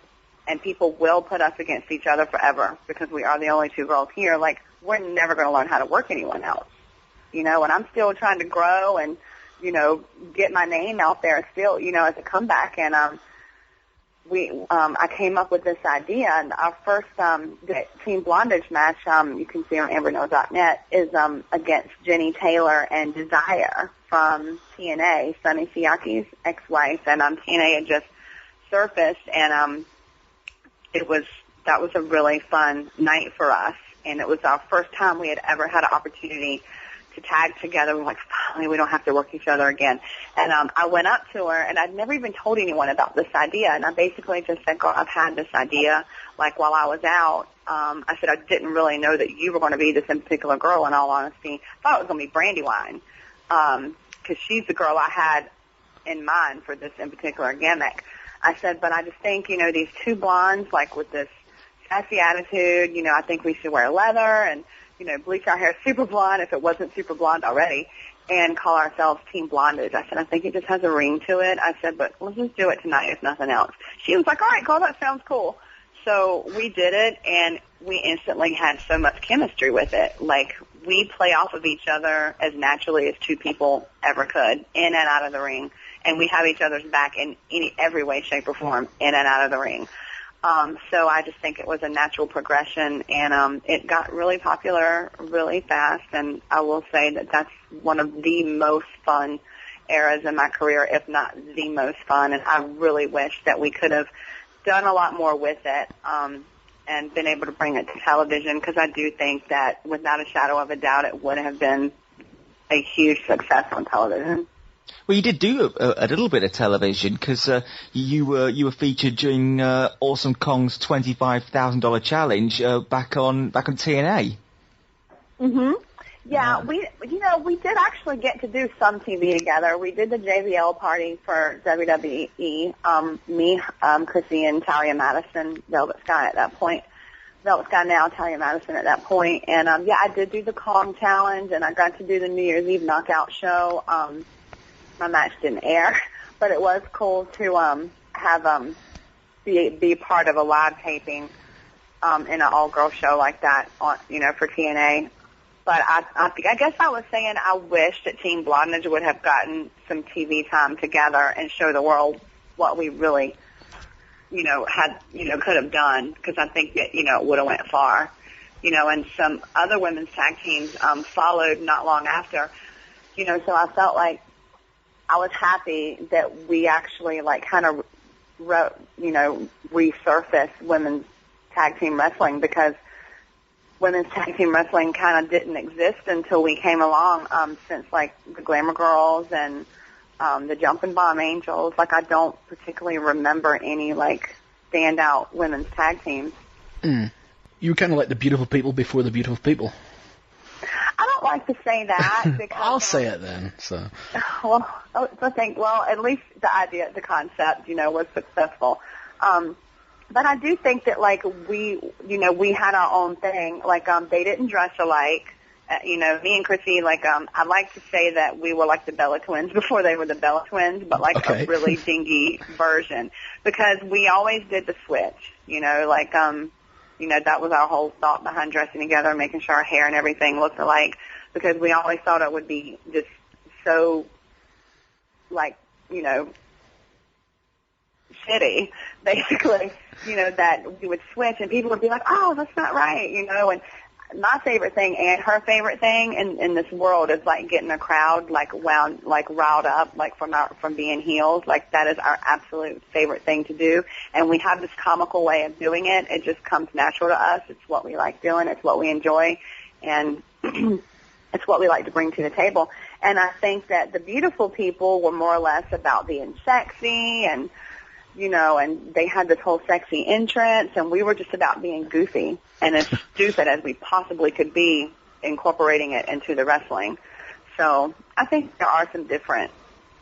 and people will put us against each other forever because we are the only two girls here, like, we're never going to learn how to work anyone else. And I'm still trying to grow and, get my name out there still, as a comeback. And I came up with this idea, and our first Team Blondage match, you can see on amberknows.net, is against Jenny Taylor and Desire from TNA, Sonny Siaki's ex-wife. And TNA had just surfaced, and that was a really fun night for us. And it was our first time we had ever had an opportunity to tag together. We're like, finally we don't have to work each other again. And I went up to her, and I'd never even told anyone about this idea. And I basically just said, girl, I've had this idea, like, while I was out. I said, I didn't really know that you were going to be this in particular girl, in all honesty. I thought it was going to be Brandywine, because she's the girl I had in mind for this in particular gimmick. I said, but I just think, you know, these two blondes, like, with this sassy attitude, you know, I think we should wear leather and, you know, bleach our hair super blonde if it wasn't super blonde already, and call ourselves Team Blondage. I said, I think it just has a ring to it. I said, but let's just do it tonight if nothing else. She was like, all right, girl, that sounds cool. So we did it, and we instantly had so much chemistry with it. Like, we play off of each other as naturally as two people ever could, in and out of the ring. And we have each other's back in every way, shape, or form, in and out of the ring. So I just think it was a natural progression, and it got really popular really fast. And I will say that that's one of the most fun eras in my career, if not the most fun. And I really wish that we could have done a lot more with it and been able to bring it to television, because I do think that without a shadow of a doubt it would have been a huge success on television. Well, you did do a little bit of television, because you were featured during Awesome Kong's $25,000 challenge back on TNA. Mhm. Yeah, we did actually get to do some TV together. We did the JVL party for WWE. Me, Krissy, and Talia Madison, Velvet Sky at that point. Velvet Sky now, Talia Madison at that point. And yeah, I did do the Kong challenge, and I got to do the New Year's Eve knockout show. My match didn't air, but it was cool to have be part of a live taping in an all-girl show like that, on, you know, for TNA. But I guess I was saying I wish that Team Blondage would have gotten some TV time together and show the world what we really, you know, could have done, because I think that, you know, it would have went far. You know, and some other women's tag teams followed not long after. You know, so I felt like I was happy that we actually, like, kind of, resurfaced women's tag team wrestling, because women's tag team wrestling kind of didn't exist until we came along, since, like, the Glamour Girls and the Jumpin' Bomb Angels. Like, I don't particularly remember any, like, standout women's tag teams. You were kind of like the beautiful people before the beautiful people. I don't like to say that, because I'll say it then. So. Well, I think, at least the idea, the concept, you know, was successful. But I do think that, like, we had our own thing. Like, they didn't dress alike. You know, me and Krissy, like, I like to say that we were like the Bella Twins before they were the Bella Twins, but like a really dingy version, because we always did the switch. You know, like, you know, that was our whole thought behind dressing together, making sure our hair and everything looked alike, because we always thought it would be just so, like, you know, shitty, basically, you know, that we would switch and people would be like, oh, that's not right, you know. And my favorite thing and her favorite thing in this world is, like, getting a crowd, like, riled up, like, from being heels. Like, that is our absolute favorite thing to do. And we have this comical way of doing it. It just comes natural to us. It's what we like doing. It's what we enjoy. And it's what we like to bring to the table. And I think that the beautiful people were more or less about being sexy, and, you know, and they had this whole sexy entrance, and we were just about being goofy and as stupid as we possibly could be, incorporating it into the wrestling. So I think there are some different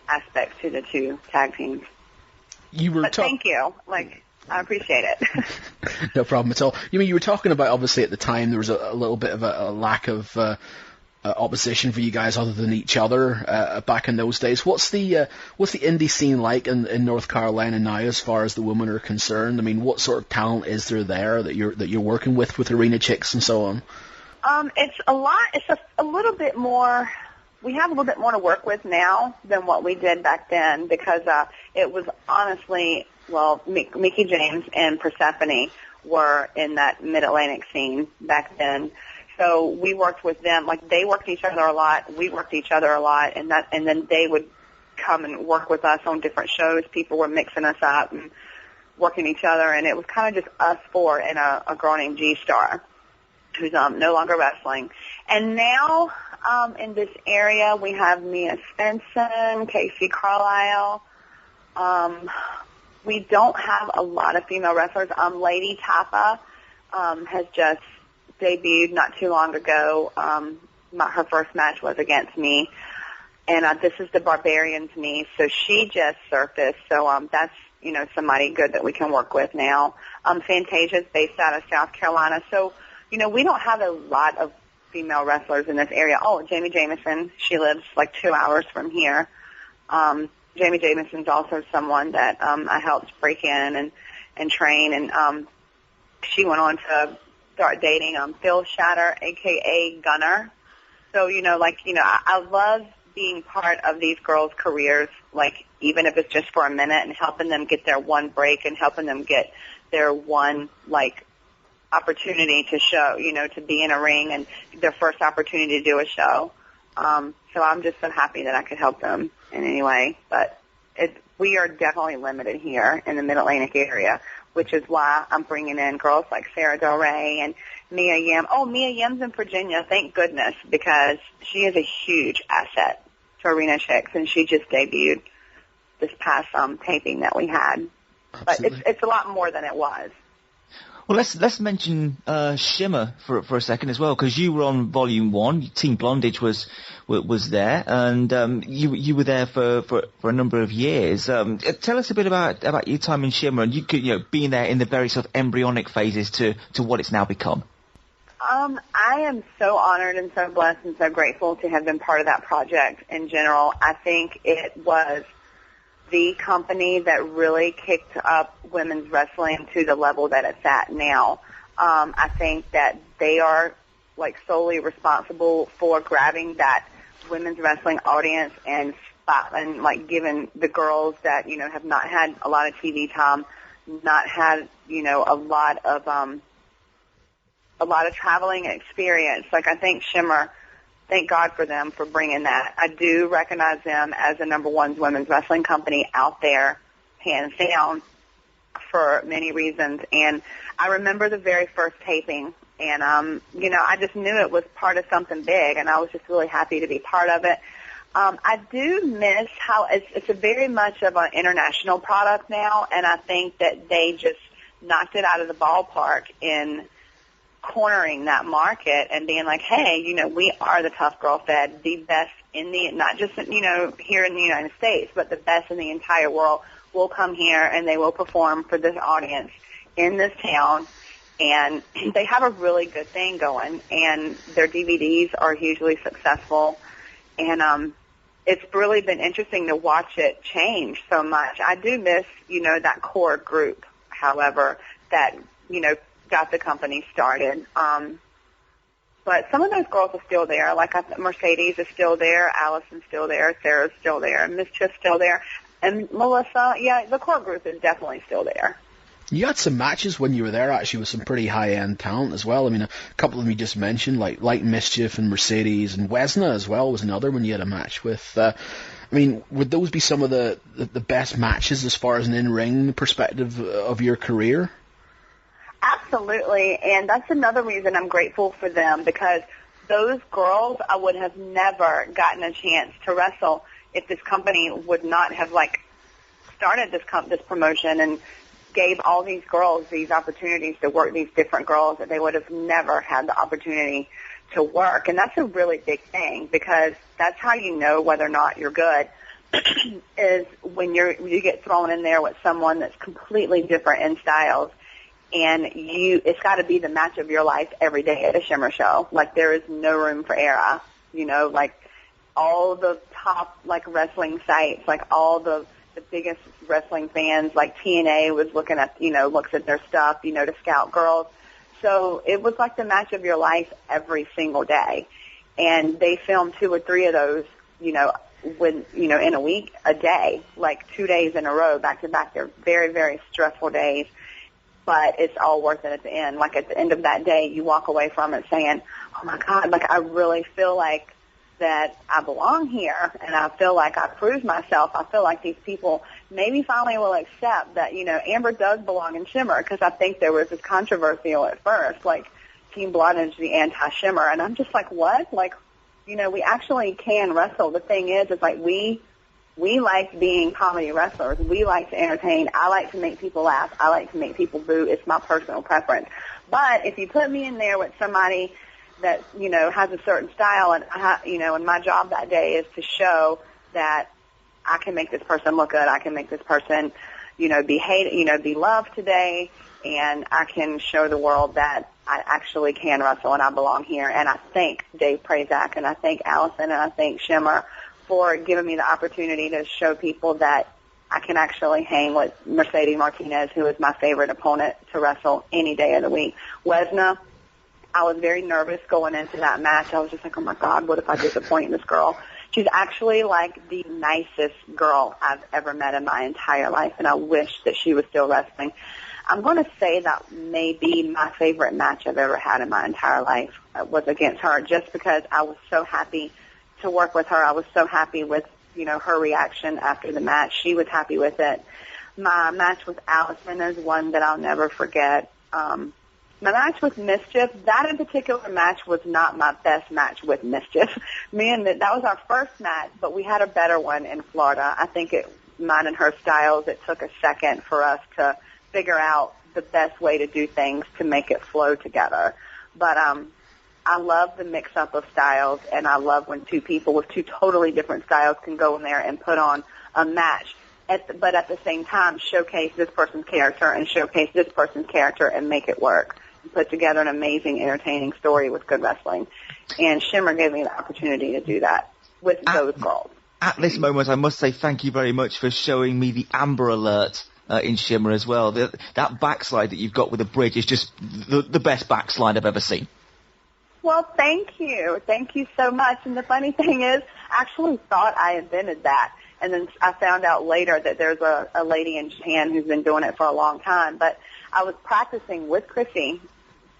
aspects to the two tag teams. Thank you. Like, I appreciate it. No problem at all. You were talking about, obviously, at the time there was a little bit of a lack of opposition for you guys other than each other back in those days. What's the indie scene like in North Carolina now, as far as the women are concerned? I mean, what sort of talent is there that you're working with ArenaChicks and so on? It's a lot. It's a little bit more. We have a little bit more to work with now than what we did back then, because it was honestly, Mickie James and Persephone were in that Mid-Atlantic scene back then. So we worked with them. Like, they worked each other a lot. We worked each other a lot, and then they would come and work with us on different shows. People were mixing us up and working each other, and it was kind of just us four and a girl named G-Star. who's no longer wrestling. And now in this area we have Mia Spenson, Casey Carlisle. We don't have a lot of female wrestlers. Lady Tapa has just debuted not too long ago. Her first match was against me. And this is the Barbarian's niece, so she just surfaced. So that's, somebody good that we can work with now. Fantasia's based out of South Carolina. So, we don't have a lot of female wrestlers in this area. Oh, Jamie Jamison, she lives like 2 hours from here. Jamie Jamison's also someone that I helped break in and train, and she went on to start dating Phil Shatter, a.k.a. Gunner. So, I love being part of these girls' careers, like even if it's just for a minute, and helping them get their one break and helping them get their one, opportunity to show, to be in a ring and their first opportunity to do a show. So I'm just so happy that I could help them in any way. But we are definitely limited here in the Mid-Atlantic area, which is why I'm bringing in girls like Sarah Del Rey and Mia Yim. Oh, Mia Yim's in Virginia, thank goodness, because she is a huge asset to ArenaChicks, and she just debuted this past taping that we had. Absolutely. But it's a lot more than it was. Well, let's mention Shimmer for a second as well, because you were on Volume 1. Team Blondage was there, and you were there for a number of years. Tell us a bit about your time in Shimmer, and you being there in the very sort of embryonic phases to what it's now become. I am so honored and so blessed and so grateful to have been part of that project in general. I think it was the company that really kicked up women's wrestling to the level that it's at now. I think that they are solely responsible for grabbing that women's wrestling audience and giving the girls that, have not had a lot of TV time, not had, a lot of traveling experience. I think Shimmer, thank God for them for bringing that. I do recognize them as the number one women's wrestling company out there, hands down, for many reasons. And I remember the very first taping, and, I just knew it was part of something big, and I was just really happy to be part of it. I do miss how it's a very much of an international product now, and I think that they just knocked it out of the ballpark in cornering that market and being like, hey, we are the Tough Girl Fed, the best in not just, here in the United States, but the best in the entire world will come here and they will perform for this audience in this town. And they have a really good thing going, and their DVDs are hugely successful. And it's really been interesting to watch it change so much. I do miss, that core group, however, that, got the company started. But some of those girls are still there. Mercedes is still there, Allison's still there, Sarah's still there, Mischief's still there, and Melissa, the core group is definitely still there. You had some matches when you were there, actually, with some pretty high-end talent as well. I mean, a couple of them you just mentioned, like Mischief and Mercedes, and Wesna as well was another one you had a match with. Would those be some of the best matches as far as an in-ring perspective of your career? Absolutely, and that's another reason I'm grateful for them, because those girls, I would have never gotten a chance to wrestle if this company would not have started this promotion and gave all these girls these opportunities to work these different girls that they would have never had the opportunity to work. And that's a really big thing, because that's how you know whether or not you're good is when you get thrown in there with someone that's completely different in styles. And it's got to be the match of your life every day at a Shimmer show. There is no room for error. All the top, wrestling sites, all the biggest wrestling fans, TNA was looking at, looks at their stuff, to scout girls. So it was like the match of your life every single day. And they filmed 2 or 3 of those, in a week, a day, 2 days in a row, back to back. They're very, very stressful days. But it's all worth it at the end. At the end of that day, you walk away from it saying, oh, my God, I really feel like that I belong here, and I feel like I proved myself. I feel like these people maybe finally will accept that, Amber does belong in Shimmer, because I think there was this controversy at first. Team Blondage, the anti-Shimmer. And I'm just like, what? Like, you know, we actually can wrestle. The thing is like we like being comedy wrestlers. We like to entertain. I like to make people laugh. I like to make people boo. It's my personal preference. But if you put me in there with somebody that, you know, has a certain style, and and my job that day is to show that I can make this person look good. I can make this person, be be loved today, and I can show the world that I actually can wrestle and I belong here. And I thank Dave Prazak, and I thank Allison, and I thank Shimmer for giving me the opportunity to show people that I can actually hang with Mercedes Martinez, who is my favorite opponent to wrestle any day of the week. Wesna, I was very nervous going into that match. I was just like, oh, my God, what if I disappoint this girl? She's actually like the nicest girl I've ever met in my entire life, and I wish that she was still wrestling. I'm going to say that maybe my favorite match I've ever had in my entire life was against her, just because I was so happy to work with her. I was so happy with, her reaction after the match. She was happy with it. My match with Allison is one that I'll never forget. My match with Mischief, that in particular match was not my best match with Mischief. That was our first match, but we had a better one in Florida. I think mine and her styles, it took a second for us to figure out the best way to do things to make it flow together. But I love the mix-up of styles, and I love when two people with two totally different styles can go in there and put on a match, but at the same time showcase this person's character and showcase this person's character and make it work. And put together an amazing, entertaining story with good wrestling. And Shimmer gave me the opportunity to do that with those girls. At this moment, I must say thank you very much for showing me the Amber Alert in Shimmer as well. That backslide that you've got with the bridge is just the best backslide I've ever seen. Well, thank you. Thank you so much. And the funny thing is, I actually thought I invented that. And then I found out later that there's a lady in Japan who's been doing it for a long time. But I was practicing with Krissy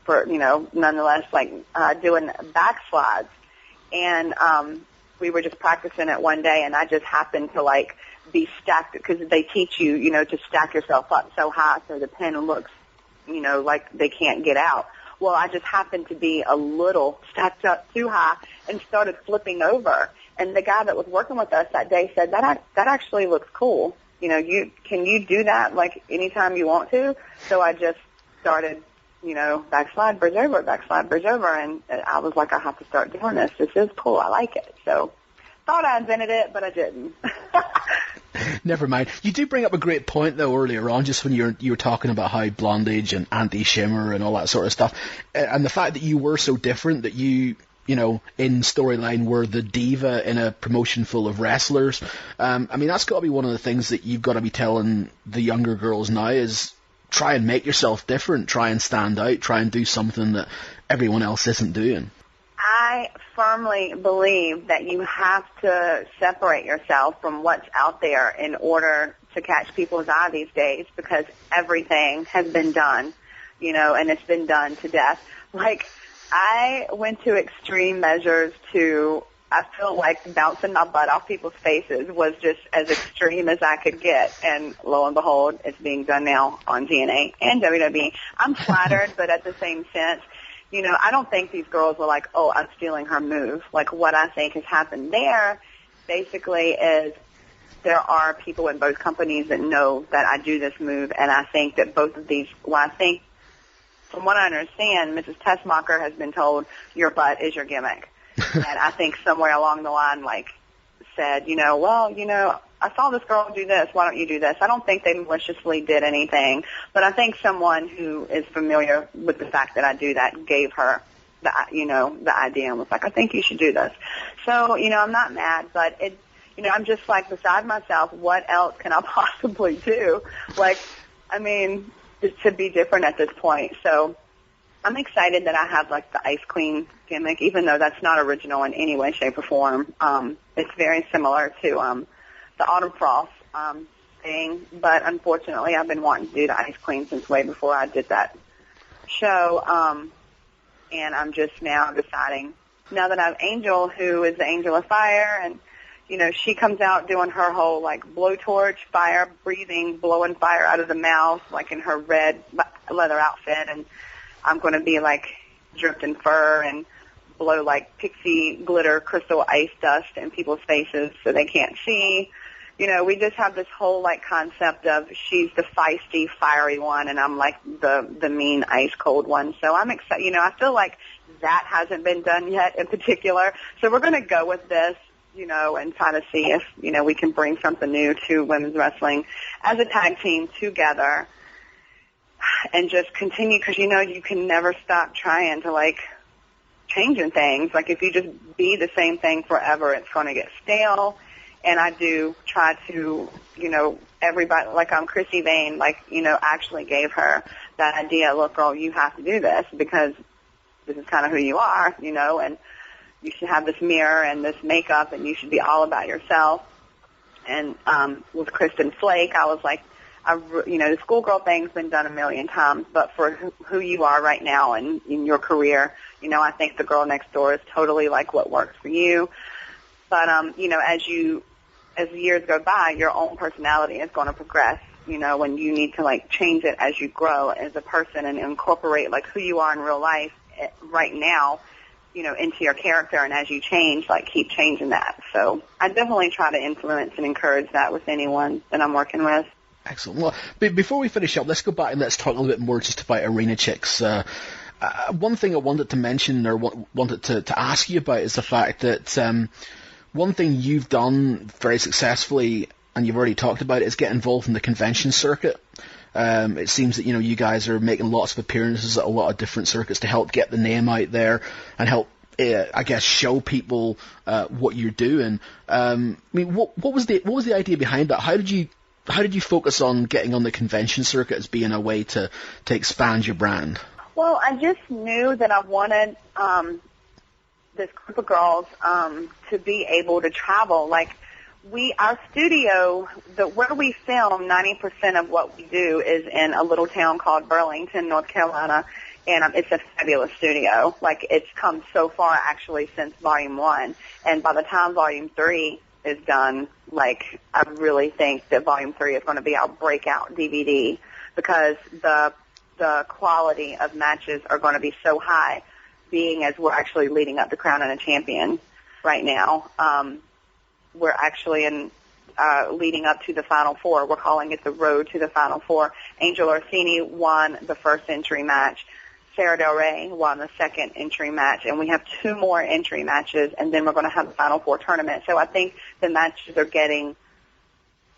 for, nonetheless, doing backslides. And we were just practicing it one day, and I just happened to, be stacked, because they teach you, to stack yourself up so high so the pin looks, like they can't get out. Well, I just happened to be a little stacked up too high and started flipping over. And the guy that was working with us that day said, that actually looks cool. Can you do that anytime you want to? So I just started, backslide, bridge over, and I was like, I have to start doing this. This is cool. I like it. So thought I invented it, but I didn't. Never mind. You do bring up a great point, though, earlier on, just when you were talking about how Blondage and anti-Shimmer and all that sort of stuff, and the fact that you were so different, that you in storyline were the diva in a promotion full of wrestlers. That's got to be one of the things that you've got to be telling the younger girls now is try and make yourself different, try and stand out, try and do something that everyone else isn't doing. I firmly believe that you have to separate yourself from what's out there in order to catch people's eye these days, because everything has been done, and it's been done to death. I went to extreme measures I feel like bouncing my butt off people's faces was just as extreme as I could get. And lo and behold, it's being done now on TNA and WWE. I'm flattered, but at the same sense, I don't think these girls were like, oh, I'm stealing her move. What I think has happened there basically is there are people in both companies that know that I do this move, and I think that both of these, from what I understand, Mrs. Tessmacher has been told, your butt is your gimmick. And I think somewhere along the line, said, I saw this girl do this. Why don't you do this? I don't think they maliciously did anything, but I think someone who is familiar with the fact that I do that gave her the idea and was like, I think you should do this. So, I'm not mad, but I'm just beside myself. What else can I possibly do? To be different at this point. So I'm excited that I have the Ice Queen gimmick, even though that's not original in any way, shape, or form. It's very similar to the Autumn Frost thing, but unfortunately I've been wanting to do the Ice Queen since way before I did that show, and I'm just now deciding, now that I have Angel, who is the Angel of Fire, and she comes out doing her whole blowtorch, fire breathing, blowing fire out of the mouth, in her red leather outfit, and I'm going to be dripped in fur and blow like pixie glitter crystal ice dust in people's faces so they can't see. You know, we just have this whole like concept of she's the feisty, fiery one, and I'm like the mean, ice cold one. So I'm excited. You know, I feel like that hasn't been done yet in particular. So we're going to go with this, you know, and try to see if, you know, we can bring something new to women's wrestling as a tag team together and just continue, because, you know, you can never stop trying to, like, changing things. Like, if you just be the same thing forever, it's going to get stale. And I do try to, you know, everybody, like Krissy Vaine, like, you know, actually gave her that idea, look, girl, you have to do this because this is kind of who you are, you know, and you should have this mirror and this makeup and you should be all about yourself. And with Kristen Flake, I was like, you know, the schoolgirl thing's been done a million times, but for who you are right now and in your career, you know, I think the girl next door is totally like what works for you. But, you know, as years go by, your own personality is going to progress, you know, and you need to, like, change it as you grow as a person and incorporate, like, who you are in real life right now, you know, into your character. And as you change, like, keep changing that. So I definitely try to influence and encourage that with anyone that I'm working with. Excellent. Well, before we finish up, let's go back and let's talk a little bit more just about ArenaChicks. One thing I wanted to mention or wanted to ask you about is the fact that one thing you've done very successfully, and you've already talked about it, is get involved in the convention circuit. It seems that, you know, you guys are making lots of appearances at a lot of different circuits to help get the name out there and help, I guess, show people what you're doing. I mean, what was the idea behind that? How did you focus on getting on the convention circuit as being a way to expand your brand? Well, I just knew that I wanted this group of girls to be able to travel. Like, our studio, where we film, 90% of what we do is in a little town called Burlington, North Carolina, and it's a fabulous studio. Like, it's come so far, actually, since Volume 1, and by the time Volume 3 is done, like, I really think that Volume 3 is going to be our breakout DVD, because the quality of matches are going to be so high, being as we're actually leading up to crowning a champion right now. We're actually leading up to the Final Four. We're calling it the Road to the Final Four. Angel Orsini won the first entry match. Sarah Del Rey won the second entry match. And we have 2 more entry matches, and then we're going to have the Final Four tournament. So I think the matches are getting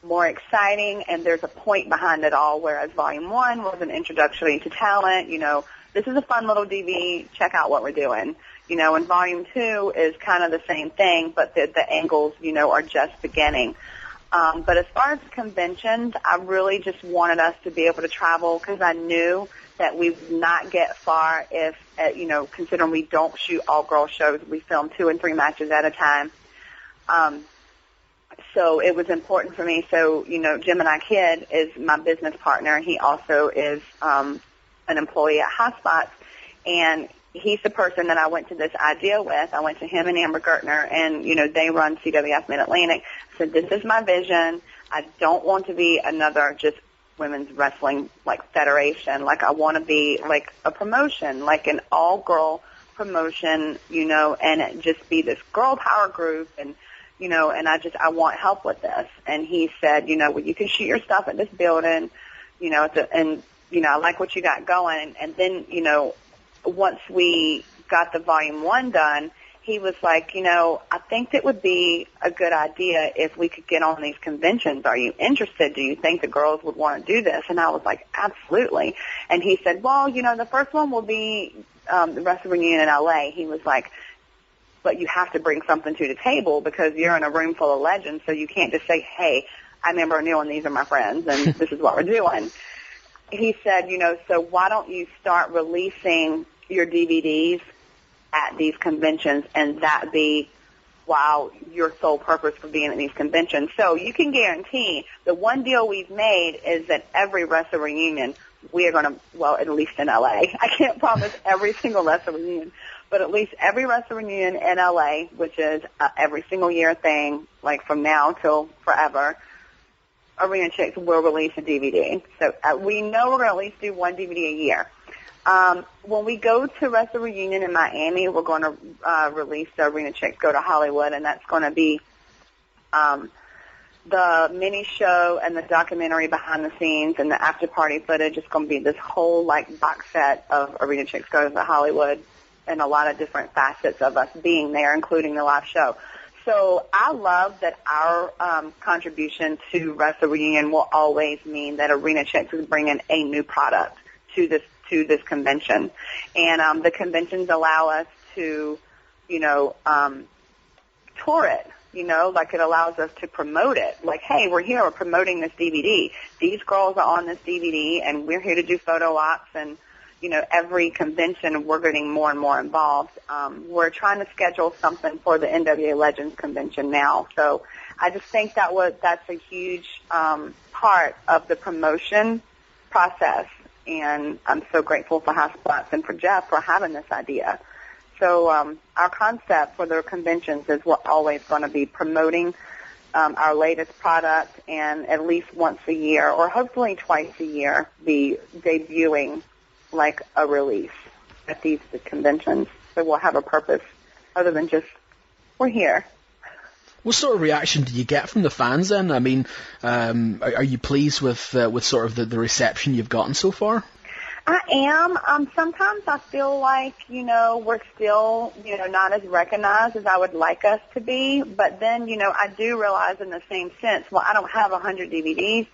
more exciting, and there's a point behind it all, whereas Volume 1 was an introductory to talent. You know, this is a fun little DVD. Check out what we're doing. You know, and Volume 2 is kind of the same thing, but the angles, you know, are just beginning. But as far as conventions, I really just wanted us to be able to travel, because I knew that we would not get far if, you know, considering we don't shoot all-girl shows. We film 2 and 3 matches at a time. So it was important for me. So, you know, Gemini Kid is my business partner. He also is an employee at Hotspots, and he's the person that I went to this idea with. I went to him and Amber Gertner, and, you know, they run CWF Mid-Atlantic. I said, this is my vision. I don't want to be another just women's wrestling, like, federation. Like, I want to be, like, a promotion, like an all-girl promotion, you know, and it just be this girl power group, and, you know, and I want help with this. And he said, you know, well, you can shoot your stuff at this building, you know, and, you know, I like what you got going. And then, you know, once we got the Volume 1 done, he was like, you know, I think it would be a good idea if we could get on these conventions. Are you interested? Do you think the girls would want to do this? And I was like, absolutely. And he said, well, you know, the first one will be the WrestleReunion in LA. He was like, but you have to bring something to the table, because you're in a room full of legends, so you can't just say, hey, I'm Amber O'Neil and these are my friends and this is what we're doing. He said, you know, so why don't you start releasing your DVDs at these conventions, and that be, wow, your sole purpose for being at these conventions. So you can guarantee the one deal we've made is that every WrestleReunion we are going to, well, at least in LA. I can't promise every single WrestleReunion, but at least every WrestleReunion in LA, which is every single year thing, like from now till forever, ArenaChicks will release a DVD. So we know we're going to at least do one DVD a year. When we go to WrestleReunion in Miami, we're going to release the ArenaChicks Go to Hollywood, and that's going to be the mini show and the documentary behind the scenes and the after party footage. It's going to be this whole like box set of ArenaChicks Go to Hollywood and a lot of different facets of us being there, including the live show. So I love that our contribution to WrestleReunion will always mean that ArenaChicks is bringing a new product to this convention, and the conventions allow us to, tour it. Like it allows us to promote it. Like, hey, we're here, we're promoting this DVD. These girls are on this DVD, and we're here to do photo ops. And, every convention we're getting more and more involved. We're trying to schedule something for the NWA Legends convention now. So I just think that's a huge part of the promotion process. And I'm so grateful for High Spots and for Jeff for having this idea. So our concept for the conventions is we're always going to be promoting our latest product, and at least once a year, or hopefully twice a year, be debuting like a release at these conventions. So we'll have a purpose other than just, we're here. What sort of reaction do you get from the fans then? I mean, are you pleased with sort of the reception you've gotten so far? I am. Sometimes I feel like, we're still, not as recognized as I would like us to be. But then, I do realize in the same sense, well, I don't have 100 DVDs,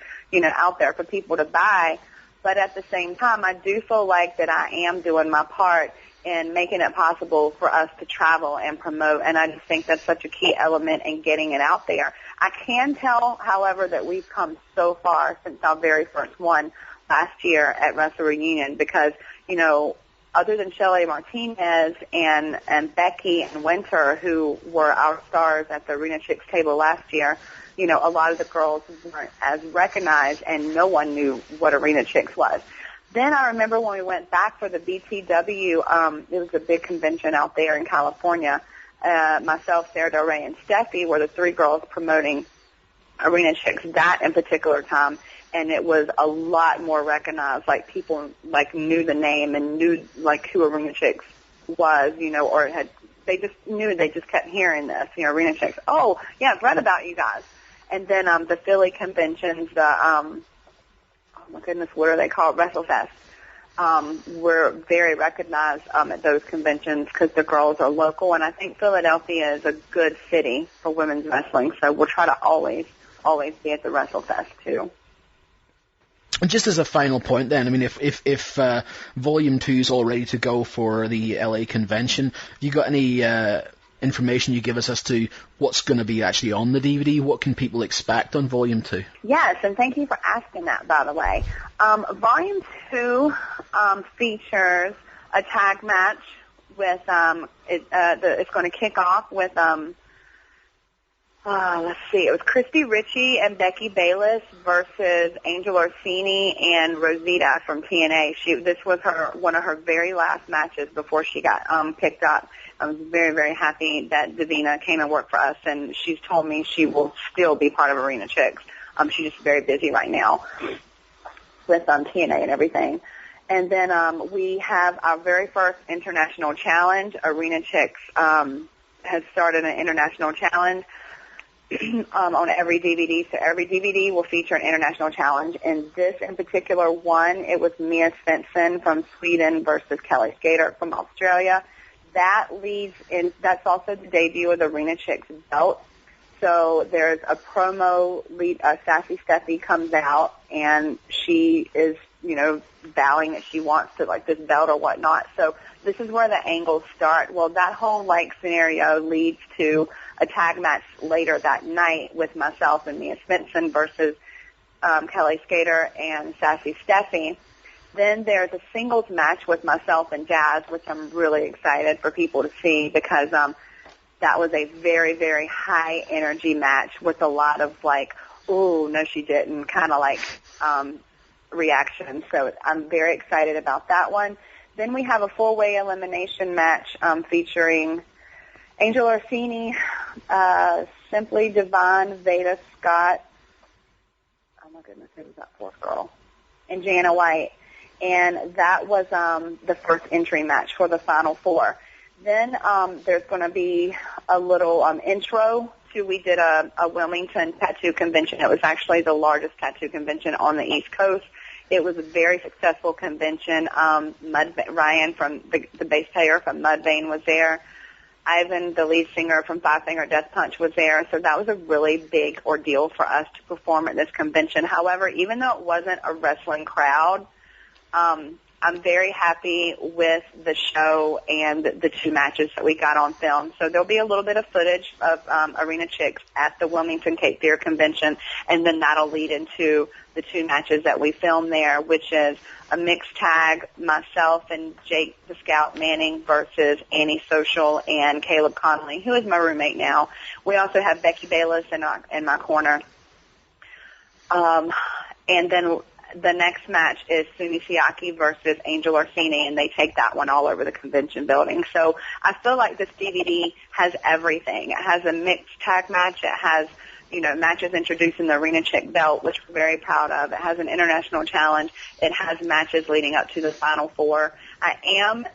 out there for people to buy. But at the same time, I do feel like that I am doing my part in making it possible for us to travel and promote. And I just think that's such a key element in getting it out there. I can tell, however, that we've come so far since our very first one last year at WrestleReunion, because, other than Shelly Martinez and Becky and Winter, who were our stars at the ArenaChicks table last year, a lot of the girls weren't as recognized, and no one knew what ArenaChicks was. Then I remember when we went back for the BTW, it was a big convention out there in California. Myself, Sarah Del Rey, and Steffi were the three girls promoting ArenaChicks that in particular time. And it was a lot more recognized. Like people knew the name and knew like who ArenaChicks was, or they just knew. They just kept hearing this, ArenaChicks. Oh yeah, I've read about you guys. And then the Philly conventions, oh my goodness, what are they called? WrestleFest. We're very recognized at those conventions because the girls are local, and I think Philadelphia is a good city for women's wrestling. So we'll try to always be at the WrestleFest too. And just as a final point then, I mean, if Volume 2 is all ready to go for the LA convention, have you got any information you give us as to what's going to be actually on the DVD? What can people expect on Volume 2? Yes, and thank you for asking that, by the way. Volume 2 features a tag match with, it's going to kick off with, let's see, it was Christy Ritchie and Becky Bayless versus Angel Orsini and Rosita from TNA. This was one of her very last matches before she got picked up. I was very, very happy that Davina came and worked for us, and she's told me she will still be part of ArenaChicks. She's just very busy right now with TNA and everything. And then we have our very first international challenge. ArenaChicks has started an international challenge on every DVD. So every DVD will feature an international challenge. And this in particular one, it was Mia Svensson from Sweden versus Kelly Skater from Australia. That leads in, that's also the debut of the ArenaChicks belt. So there's a promo lead, Sassy Steffi comes out, and she is, vowing that she wants to, this belt or whatnot. So this is where the angles start. Well, that whole, scenario leads to a tag match later that night with myself and Mia Svensson versus Kelly Skater and Sassy Steffi. Then there's a singles match with myself and Jazz, which I'm really excited for people to see because that was a very, very high energy match with a lot of ooh, no she didn't, kind of reaction. So I'm very excited about that one. Then we have a 4-way elimination match featuring Angel Orsini, Simply Divine, Veda Scott, oh my goodness, who was that fourth girl? And Jana White. and that was the first entry match for the Final Four. Then there's going to be a little intro to, we did a Wilmington tattoo convention. It was actually the largest tattoo convention on the East Coast. It was a very successful convention. Ryan, from the bass player from Mudvayne, was there. Ivan, the lead singer from Five Finger Death Punch, was there. So that was a really big ordeal for us to perform at this convention. However, even though it wasn't a wrestling crowd, I'm very happy with the show and the two matches that we got on film. So there'll be a little bit of footage of ArenaChicks at the Wilmington Cape Fear Convention, and then that'll lead into the two matches that we filmed there, which is a mixed tag, myself and Jake the Scout Manning versus Annie Social and Caleb Connolly, who is my roommate now. We also have Becky Bayless in my corner. And then the next match is Sumi Siaki versus Angel Orsini, and they take that one all over the convention building. So I feel like this DVD has everything. It has a mixed tag match. It has, matches introducing the Arena Chick belt, which we're very proud of. It has an international challenge. It has matches leading up to the Final Four. I'm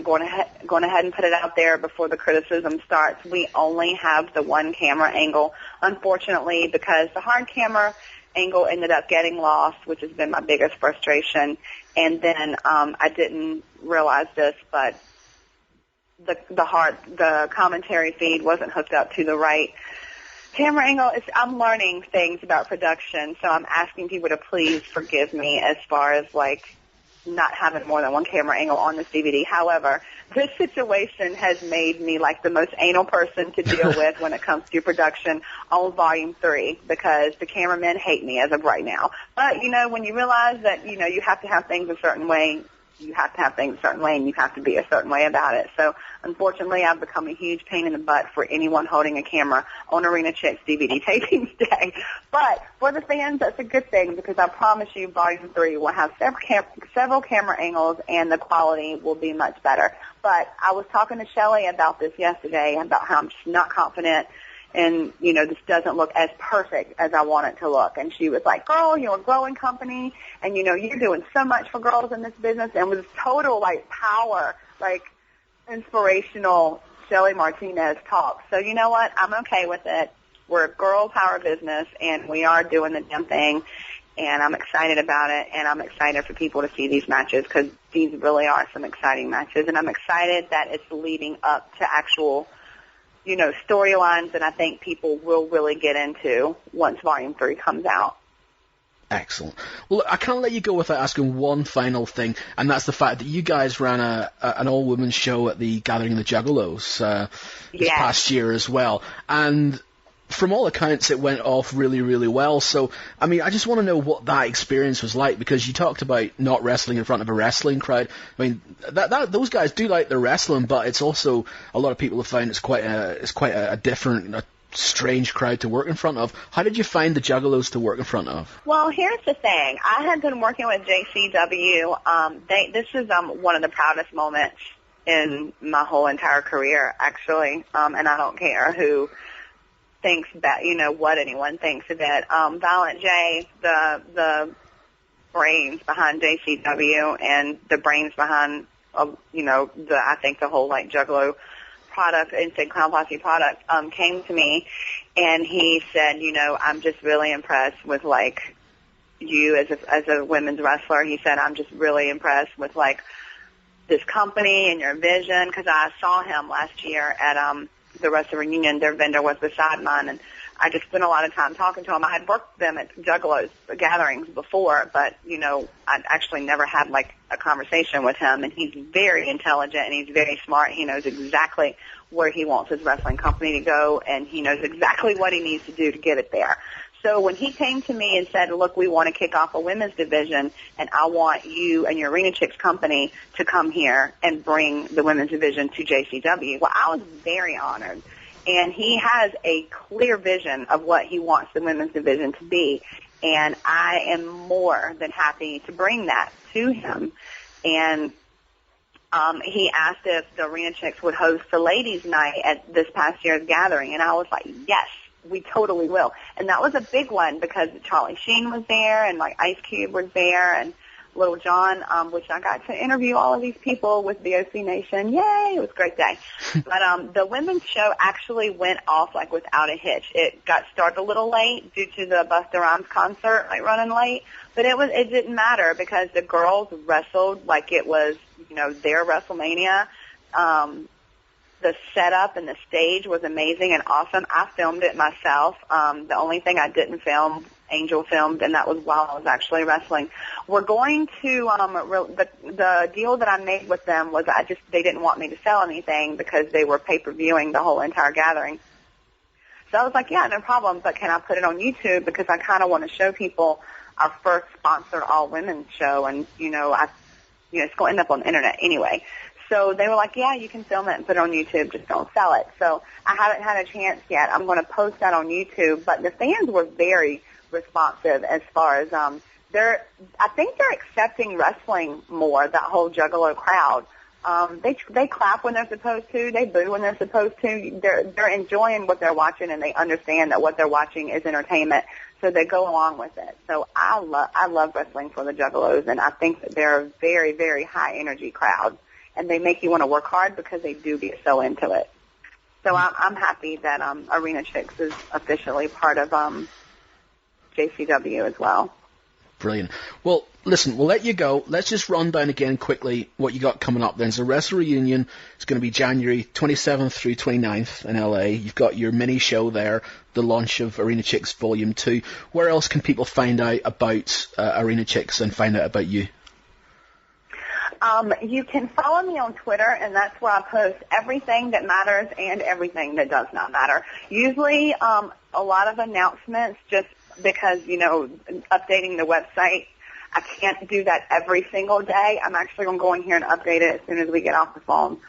going ahead and put it out there before the criticism starts. We only have the one camera angle, unfortunately, because the hard camera angle ended up getting lost, which has been my biggest frustration. And then I didn't realize this, but the commentary feed wasn't hooked up to the right camera angle. I'm learning things about production, so I'm asking people to please forgive me as far as not having more than one camera angle on this DVD. However, this situation has made me the most anal person to deal with when it comes to production on Volume 3, because the cameramen hate me as of right now. But, when you realize that, you have to have things a certain way, you have to have things a certain way, and you have to be a certain way about it. So, unfortunately, I've become a huge pain in the butt for anyone holding a camera on ArenaChicks DVD tapings day. But for the fans, that's a good thing, because I promise you Volume 3 will have several camera angles, and the quality will be much better. But I was talking to Shelley about this yesterday, about how I'm just not confident, and, this doesn't look as perfect as I want it to look. And she was like, girl, you're a growing company, and, you're doing so much for girls in this business. And it was total, power, inspirational Shelley Martinez talk. So you know what? I'm okay with it. We're a girl power business, and we are doing the damn thing. And I'm excited about it, and I'm excited for people to see these matches, because these really are some exciting matches. And I'm excited that it's leading up to actual storylines that I think people will really get into once Volume 3 comes out. Excellent. Well, I can't let you go without asking one final thing, and that's the fact that you guys ran an all-women's show at the Gathering of the Juggalos this past year as well. And from all accounts, it went off really, really well. So, I just want to know what that experience was like, because you talked about not wrestling in front of a wrestling crowd. Those guys do like their wrestling, but it's also, a lot of people have found it's quite a different, strange crowd to work in front of. How did you find the Juggalos to work in front of? Well, here's the thing. I had been working with JCW. This is one of the proudest moments in my whole entire career, actually, and I don't care who thinks that, what anyone thinks of it. Violent J, the brains behind JCW and the brains behind, I think the whole Juggalo product, Insane Clown Posse product, came to me, and he said, I'm just really impressed with you as a women's wrestler. He said, I'm just really impressed with this company and your vision, because I saw him last year at the WrestleReunion. Their vendor was beside mine, and I just spent a lot of time talking to him. I had worked with them at Juggalos gatherings before, but, I'd actually never had, a conversation with him, and he's very intelligent, and he's very smart. He knows exactly where he wants his wrestling company to go, and he knows exactly what he needs to do to get it there. So when he came to me and said, look, we want to kick off a women's division, and I want you and your ArenaChicks company to come here and bring the women's division to JCW, well, I was very honored. And he has a clear vision of what he wants the women's division to be, and I am more than happy to bring that to him. And he asked if the ArenaChicks would host the ladies' night at this past year's gathering, and I was like, yes, we totally will. And that was a big one, because Charlie Sheen was there, and Ice Cube was there, and Little John, which I got to interview all of these people with the OC Nation. Yay! It was a great day. But the women's show actually went off like without a hitch. It got started a little late due to the Busta Rhymes concert, like running late. But it didn't matter because the girls wrestled like it was, their WrestleMania. The setup and the stage was amazing and awesome. I filmed it myself. The only thing I didn't film, Angel filmed, and that was while I was actually wrestling. We're going to, the deal that I made with them was they didn't want me to sell anything because they were pay-per-viewing the whole entire gathering. So I was like, yeah, no problem, but can I put it on YouTube because I kind of want to show people our first sponsored all-women's show, and, it's going to end up on the internet anyway. So they were like, yeah, you can film it and put it on YouTube, just don't sell it. So I haven't had a chance yet. I'm going to post that on YouTube, but the fans were very responsive as far as I think they're accepting wrestling more, that whole Juggalo crowd. They clap when they're supposed to, they boo when they're supposed to. They're enjoying what they're watching, and they understand that what they're watching is entertainment, so they go along with it. So I love wrestling for the Juggalos, and I think that they're a very, very high energy crowd, and they make you want to work hard because they do get so into it. So I'm happy that ArenaChicks is officially part of JCW as well. Brilliant. Well, listen, we'll let you go. Let's just run down again quickly what you got coming up then. So WrestleReunion is going to be January 27th through 29th in LA. You've got your mini show there, the launch of ArenaChicks Volume 2. Where else can people find out about ArenaChicks and find out about you? You can follow me on Twitter, and that's where I post everything that matters and everything that does not matter. Usually a lot of announcements just because, updating the website, I can't do that every single day. I'm actually going to go in here and update it as soon as we get off the phone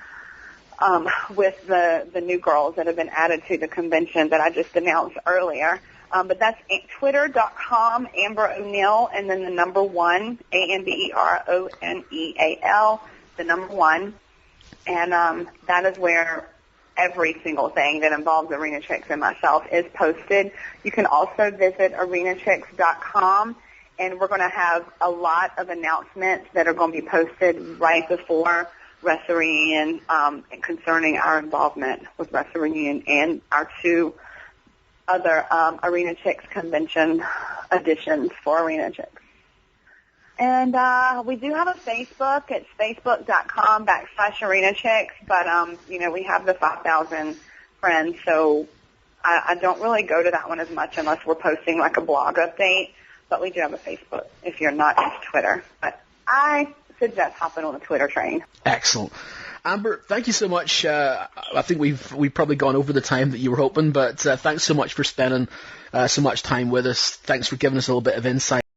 with the new girls that have been added to the convention that I just announced earlier. But that's twitter.com, Amber O'Neal, and then the number 1, AMBERONEAL, the number 1. And that is where every single thing that involves ArenaChicks and myself is posted. You can also visit ArenaChicks.com, and we're going to have a lot of announcements that are going to be posted right before WrestleReunion concerning our involvement with WrestleReunion and our 2 other ArenaChicks convention editions for ArenaChicks. And we do have a Facebook. It's facebook.com/ArenaChicks, but, we have the 5,000 friends, so I don't really go to that one as much unless we're posting like a blog update, but we do have a Facebook if you're not into Twitter. But I suggest hopping on the Twitter train. Excellent. Amber, thank you so much. I think we've probably gone over the time that you were hoping, but thanks so much for spending so much time with us. Thanks for giving us a little bit of insight.